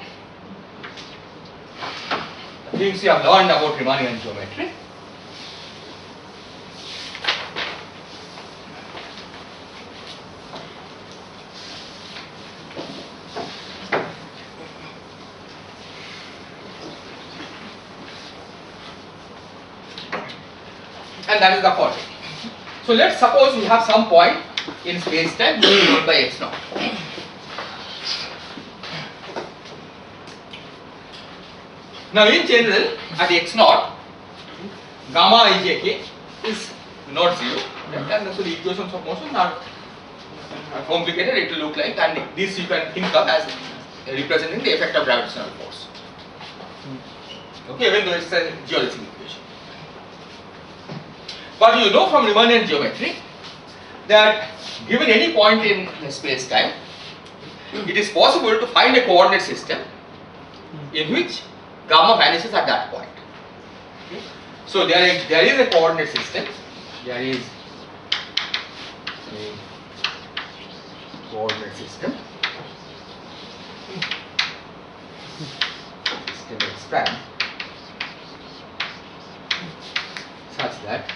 things we have learned about Riemannian geometry. And that is the following. So let's suppose we have some point in space time known by x naught. Now in general, at x naught, gamma ijk is not 0, right? And so the equations of motion are complicated. It will look like, and this you can think of as representing the effect of gravitational force. Okay, even though it's a geodesic equation. But you know from Riemannian geometry that given any point in space time, it is possible to find a coordinate system in which gamma vanishes at that point. Okay. So there is a coordinate system. There is a coordinate system. System x prime such that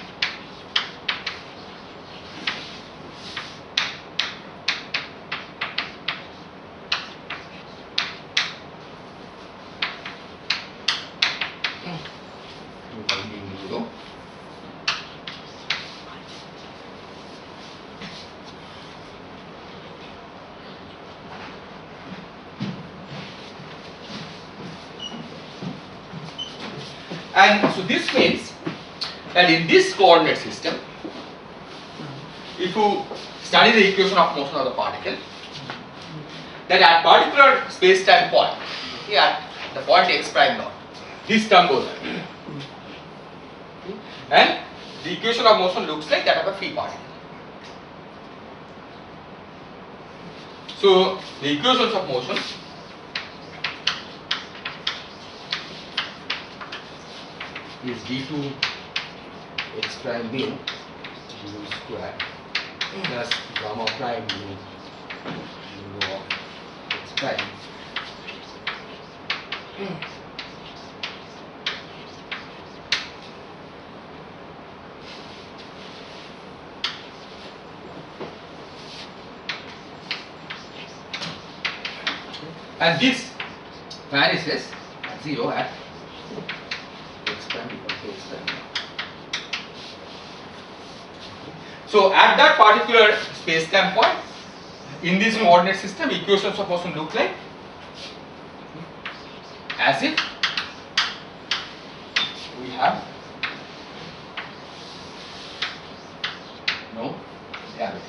and so this means that in this coordinate system, if you study the equation of motion of the particle, that at particular space-time point, okay, at the point x prime naught, this term goes away. Okay. And the equation of motion looks like that of a free particle. So the equations of motion is d2 x prime mu du square plus gamma prime mu of Right. And this vanishes at 0 at x prime equal to x prime. So at that particular space-time point, in this coordinate system, equations of motion look like as if we have no gravity.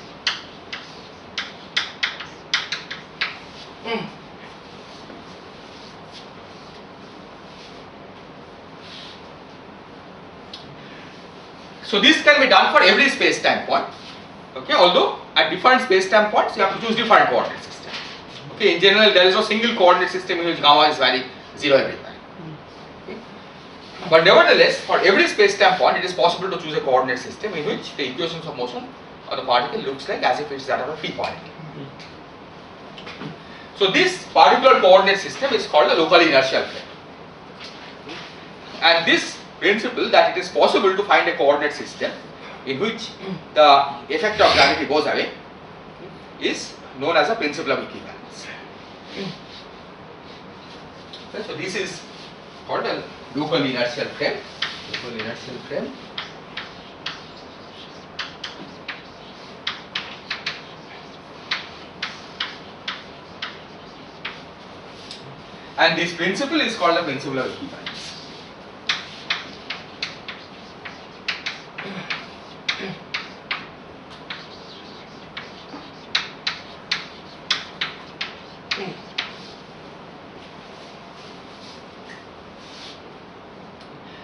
So this can be done for every space-time point. Okay, although at different space-time points you have to choose different coordinate system. Okay, in general there is no single coordinate system in which gamma is value 0 everywhere. Okay. But nevertheless, for every space-time point it is possible to choose a coordinate system in which the equations of motion of the particle looks like as if it is that of a free particle. So this particular coordinate system is called the local inertial frame. And this principle that it is possible to find a coordinate system in which the effect of gravity goes away is known as the principle of equivalence. Okay, so this is called a local inertial frame. Local inertial frame. And this principle is called the principle of equivalence.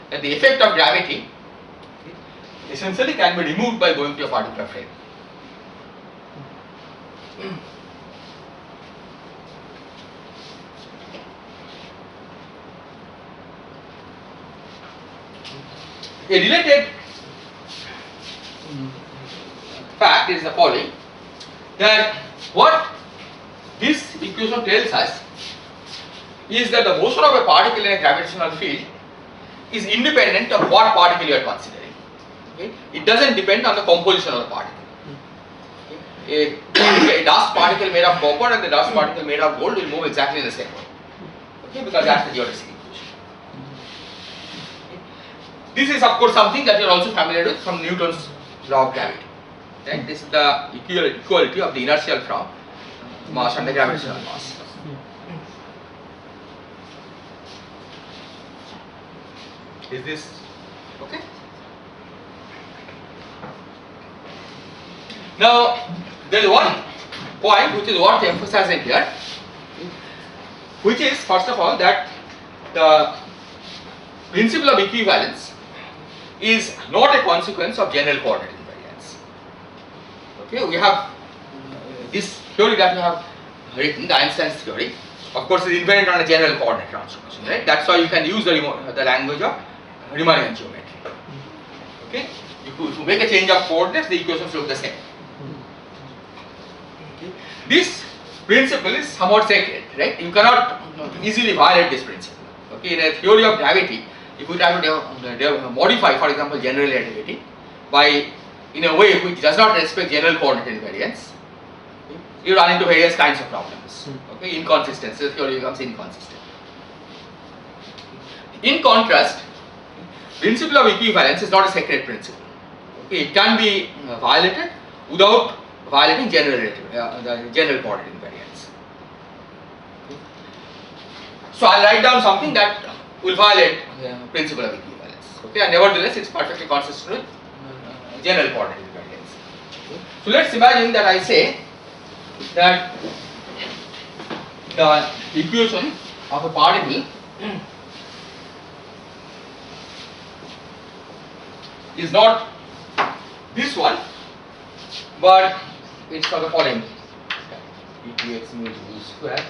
That the effect of gravity essentially can be removed by going to a particular frame. A related fact is the following, that what this equation tells us is that the motion of a particle in a gravitational field is independent of what particle you are considering. Okay? It doesn't depend on the composition of the particle. Okay? A dust particle made of copper and the dust particle made of gold will move exactly the same way. Okay? Because that's the geodesic equation. Okay? This is of course something that you are also familiar with from Newton's law of gravity. Right? This is the equality of the inertial from mass and the gravitational mass. Is this okay? Now, there is one point which is worth emphasizing here, which is first of all that the principle of equivalence is not a consequence of general coordinate invariance. Okay, we have this theory that we have written, the Einstein's theory, of course is invariant on a general coordinate transformation, right? That's why you can use the language of Riemannian geometry. Okay, if you make a change of coordinates, the equations look the same. Okay. This principle is somewhat sacred, right? You cannot easily violate this principle. Okay, in a theory of gravity, if we try to modify, for example, general relativity by in a way which does not respect general coordinate invariance, okay, you run into various kinds of problems. Okay, inconsistency, the theory becomes inconsistent. In contrast, principle of equivalence is not a sacred principle. Okay, it can be violated without violating general the general coordinate invariance. Okay. So I'll write down something that will violate the principle of equivalence. Okay, and nevertheless it's perfectly consistent with general coordinate invariance. Okay. So let's imagine that I say that the equation of a particle is not this one, but it's for the following: e to x mu u square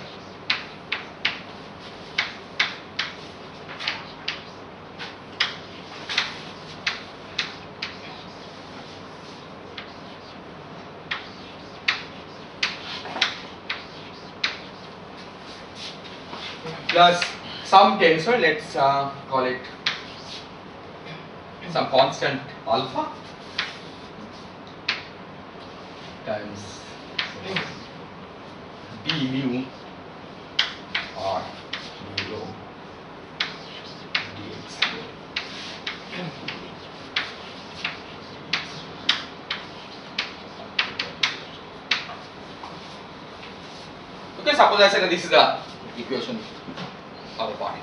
plus some tensor, let's call it some constant alpha times d mu or mu rho dx. Okay, suppose I say that this is the equation of a particle.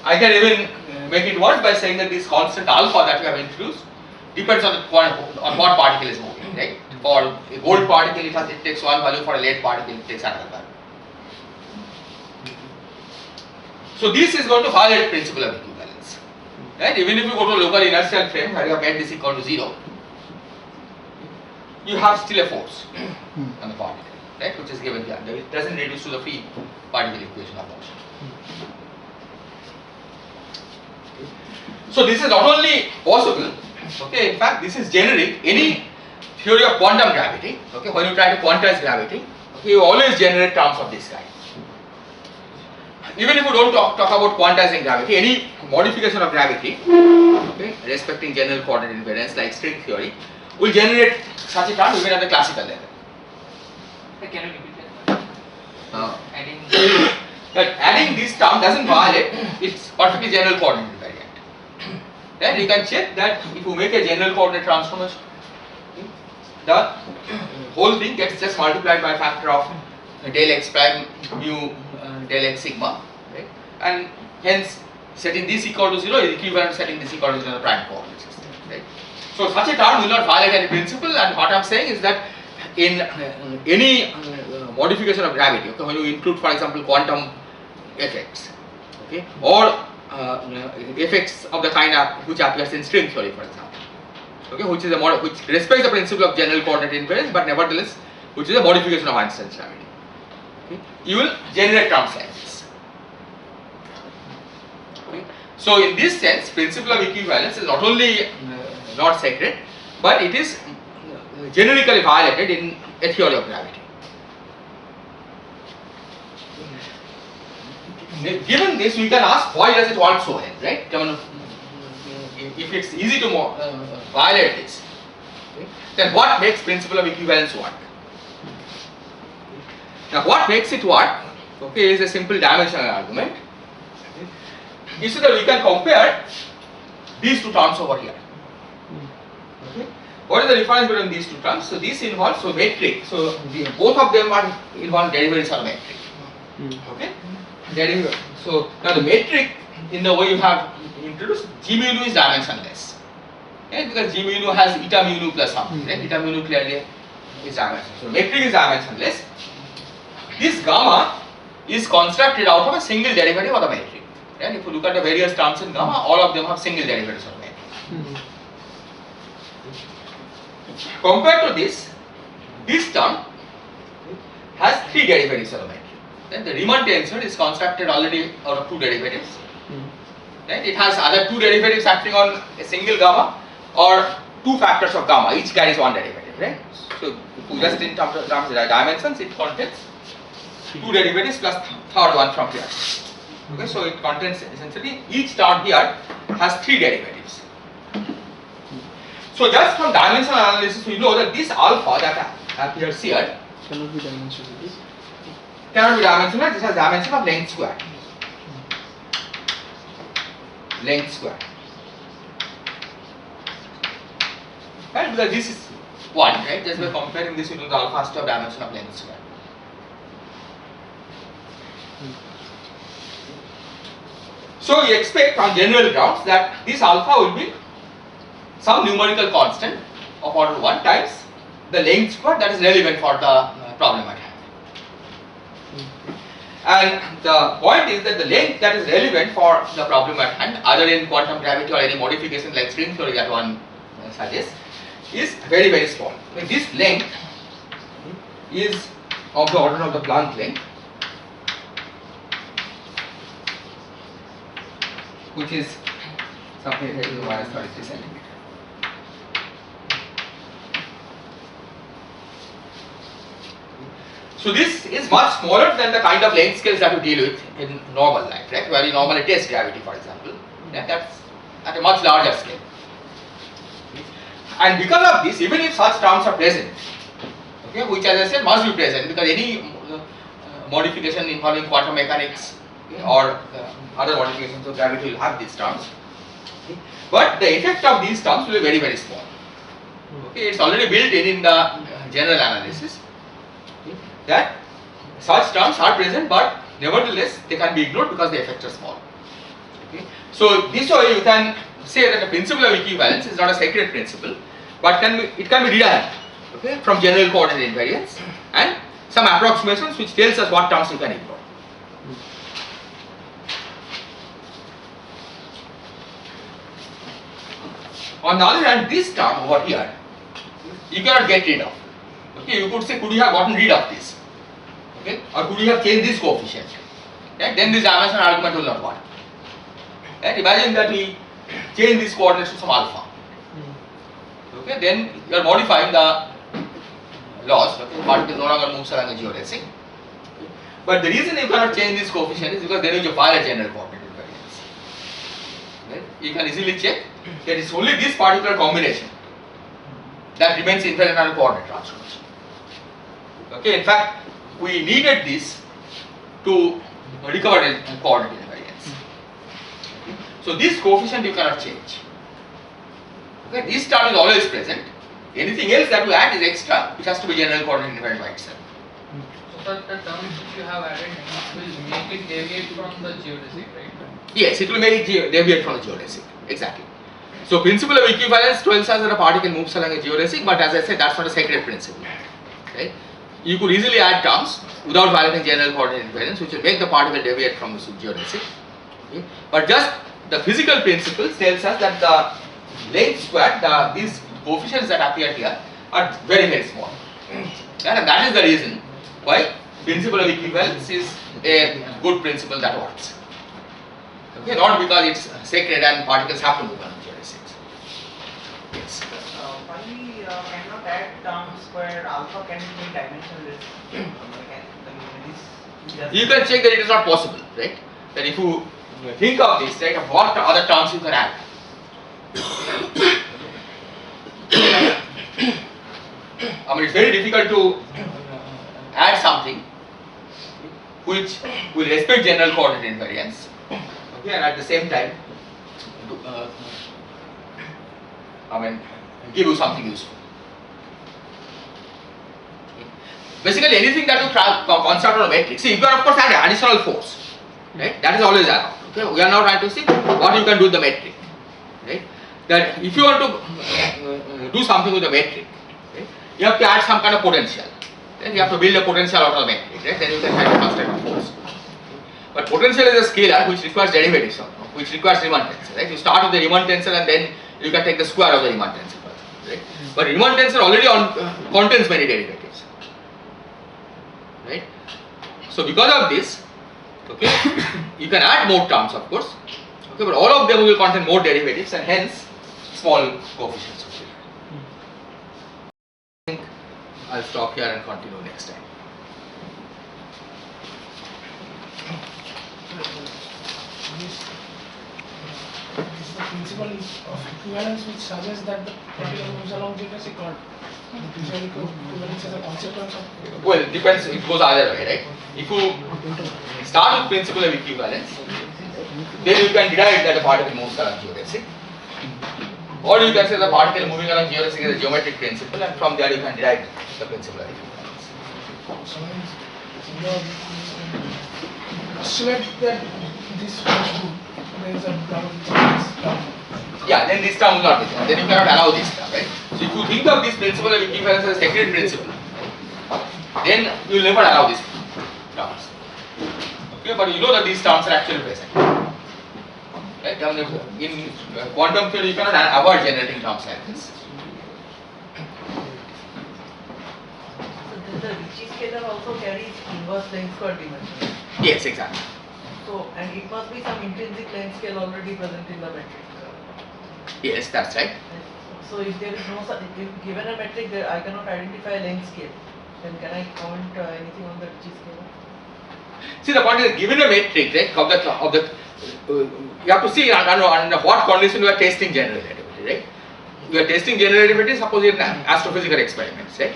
I can even make it worse by saying that this constant alpha that we have introduced depends on what particle is moving, right? For a gold particle, it takes one value; for a lead particle, it takes another value. So this is going to violate principle of equivalence, right? Even if you go to a local inertial frame where you have made this equal to 0, you have still a force on the particle, right? Which is given here. It doesn't reduce to the free particle equation of motion. So this is not only possible, okay, in fact this is generic. Any theory of quantum gravity, okay, when you try to quantize gravity, okay, you always generate terms of this kind. Even if you don't talk about quantizing gravity, any modification of gravity, okay, respecting general coordinate invariance like string theory, will generate such a term even at the classical level. Can you repeat that? Adding. But adding this term doesn't violate its perfectly general coordinate invariant. Then you can check that if you make a general coordinate transformation, the whole thing gets just multiplied by a factor of del x prime mu del x sigma, right? And hence setting this equal to 0 is equivalent to setting this equal to 0 the prime coordinate system, right? So such a term will not violate any principle, and what I am saying is that in any modification of gravity, okay, when you include, for example, quantum effects, okay, or effects of the kind of which appears in string theory, for example, okay, which is a which respects the principle of general coordinate invariance, but nevertheless, which is a modification of Einstein's gravity. Okay, you will generate terms like this. Okay. So in this sense, principle of equivalence is not only not sacred, but it is generically violated in a theory of gravity. Given this, we can ask why does it work so well, right? If it's easy to violate this, okay, then what makes principle of equivalence work? Now, what makes it work, okay, is a simple dimensional argument. Okay. You see that we can compare these two terms over here. Okay. What is the difference between these two terms? So this involves metric. So both of them are involve derivatives of metric. Okay. So now the metric, in the way you have introduced, G mu nu is dimensionless, okay, because G mu nu has eta mu nu plus something, right? Eta mu nu clearly is dimensionless. So metric is dimensionless. This gamma is constructed out of a single derivative of the metric. And if you look at the various terms in gamma, all of them have single derivatives of the metric. Compared to this term has three derivatives of the metric. Then the Riemann tensor is constructed already out of two derivatives. Right? It has other two derivatives acting on a single gamma, or two factors of gamma, each carries one derivative, right? So just in terms of dimensions, it contains two derivatives plus third one from here. Okay, so it contains essentially each term here has three derivatives. So just from dimensional analysis, we know that this alpha that appears here cannot be dimensional. Cannot be dimensional. This has dimension of length square. Length square. Right? Because this is 1, right? Just by comparing this, you know the alpha has to have dimension of length square. So we expect on general grounds that this alpha will be some numerical constant of order 1 times the length square that is relevant for the problem at hand. And the point is that the length that is relevant for the problem at hand, other than quantum gravity or any modification like string theory that one suggests, is very, very small. I mean, this length is of the order of the Planck length, which is something like minus 33 centimeter. So this is much smaller than the kind of length scales that we deal with in normal life, right? Where you normally test gravity, for example. Yeah, that's at a much larger scale. And because of this, even if such terms are present, okay, which as I said must be present because any modification involving quantum mechanics, okay, or other modifications of gravity will have these terms. Okay. But the effect of these terms will be very, very small. Okay, it's already built in the general analysis, okay, that such terms are present, but nevertheless they can be ignored because the effects are small. Okay. So this way you can say that the principle of equivalence is not a sacred principle, but it can be derived, okay, from general coordinate invariance and some approximations which tells us what terms you can ignore. On the other hand, this term over here, you cannot get rid of. Okay, you could say, could you have gotten rid of this? Okay, or could you have changed this coefficient? Right? Then this dimension argument will not work. Right? Imagine that we change these coordinates to some alpha. Okay, then you are modifying the laws. Okay, particle no longer moves along a geodesic. Okay. But the reason you cannot change this coefficient is because then you violate general coordinate invariance. Right? You can easily check that it's only this particular combination that remains invariant on coordinate transformation. Okay, in fact, we needed this to recover a coordinate invariance. Okay. So this coefficient you cannot change. Okay, this term is always present. Anything else that we add is extra, which has to be general coordinate invariant by itself. So the terms which you have added will make it deviate from the geodesic, right? Yes, it will make it deviate from the geodesic. Exactly. So principle of equivalence tells us that a particle moves along a geodesic, but as I said, that's not a sacred principle. Right? You could easily add terms without violating general coordinate invariance, which will make the particle deviate from the geodesic. Okay? But just the physical principle tells us that the length squared, these coefficients that appear here are very, very small. And that is the reason why principle of equivalence is a good principle that works. Okay, not because it's sacred and particles have to move on geodesics. Yes. Why we cannot add terms where alpha can be dimensionless? You can check that it is not possible, right? That if you think of this, right, of what other terms you can add. I mean, it's very difficult to add something which will respect general coordinate invariance, okay, and at the same time, give you something useful. Basically, anything that you construct on a matrix, see, you can of course add additional force, right? That is always allowed. Okay, we are now trying to see what you can do with the metric, right? That if you want to do something with the metric, right, you have to add some kind of potential. Then you have to build a potential out of the metric, right? Then you can try to construct a force. But potential is a scalar which requires derivatives, which requires Riemann tensor, right? You start with the Riemann tensor and then you can take the square of the Riemann tensor, right? But Riemann tensor already contains many derivatives, right? So because of this, okay, you can add more terms, of course, okay, but all of them will contain more derivatives and hence small coefficients. I think I'll stop here and continue next time. This is the principle of equivalence which suggests that the particle moves along geodesic or the principle of equivalence is a consequence of. Well, it depends, it goes either way, right? If you start with principle of equivalence, then you can derive that a particle moves along geodesic. Or you can say the particle moving along geodesic is a geometric principle, and from there you can derive the principle of equivalence. So postulate that this holds good. There is a term. Yeah, then this term will not be there. Then you cannot allow this term, right? So if you think of this principle of equivalence as a sacred principle, then you will never allow these terms. Okay, but you know that these terms are actually present. Right? In quantum theory, you cannot avoid generating terms like this. So then the Ricci scalar also carries inverse length square dimension. Yes, exactly. So, and it must be some intrinsic length scale already present in the metric. Yes, that's right. So if there is no such, if given a metric, there I cannot identify a length scale. Then can I comment anything on the Ricci scalar? See, the point is, given a metric, right, you have to see under what condition you are testing general relativity, right? You are testing general relativity, suppose in astrophysical experiments, right?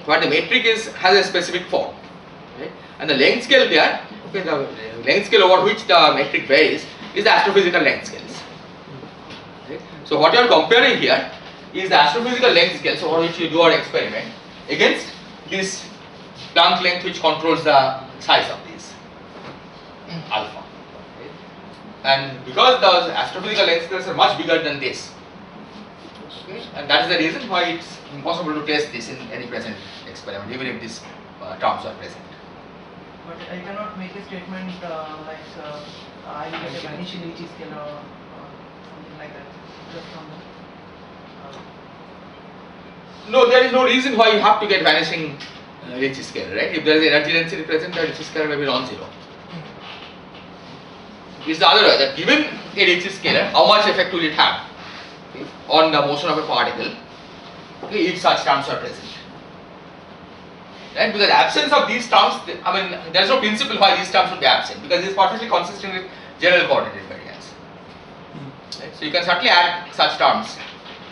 But the metric has a specific form, right? And the length scale there, okay, the length scale over which the metric varies is the astrophysical length scales. Right? So what you are comparing here is the astrophysical length scales over which you do your experiment against this Planck length which controls the size of this alpha. Okay? And because the astrophysical length scales are much bigger than this, okay, and that is the reason why it's impossible to test this in any present experiment, even if these terms are present. But I cannot make a statement like I will get a vanishing Ricci scalar or something like that just from the. No, there is no reason why you have to get vanishing Ricci scalar, right? If there is energy density present, the Ricci scalar may be non-zero. It's the other way, that given a Ricci scalar, how much effect will it have, okay, on the motion of a particle, okay, if such terms are present. Right? Because the absence of these terms, I mean, there is no principle why these terms should be absent, because it is perfectly consistent with general coordinate invariance. Right? So you can certainly add such terms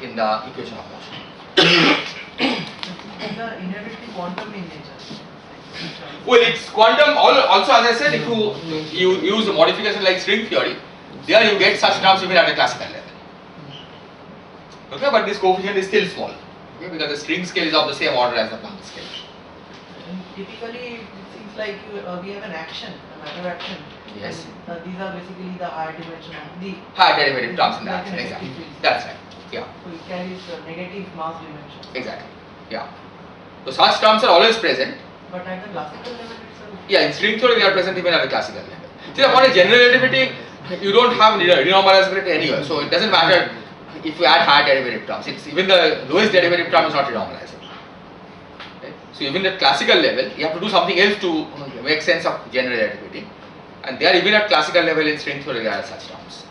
in the equation of motion. These are inherently quantum in nature. Well, it's quantum. Also, as I said, if you use a modification like string theory, there you get such terms even at a classical level. Okay, but this coefficient is still small, okay, because the string scale is of the same order as the Planck scale. And typically, it seems like we have an action, a matter action. Yes. And, these are basically the higher dimension of the. Higher derivative terms in the like action, an exactly. effective field. That's right. Yeah, So it carries negative mass dimension. exactly. Yeah. So such terms are always present. But at the classical level itself. Yeah, in string theory they are present even at the classical level. See, the point is general relativity, you don't have renormalizability anywhere, so it doesn't matter if you add higher derivative terms. It's even the lowest derivative term is not renormalizable. Okay? So even at classical level, you have to do something else to make sense of general relativity. And there, even at classical level in string theory, there are such terms.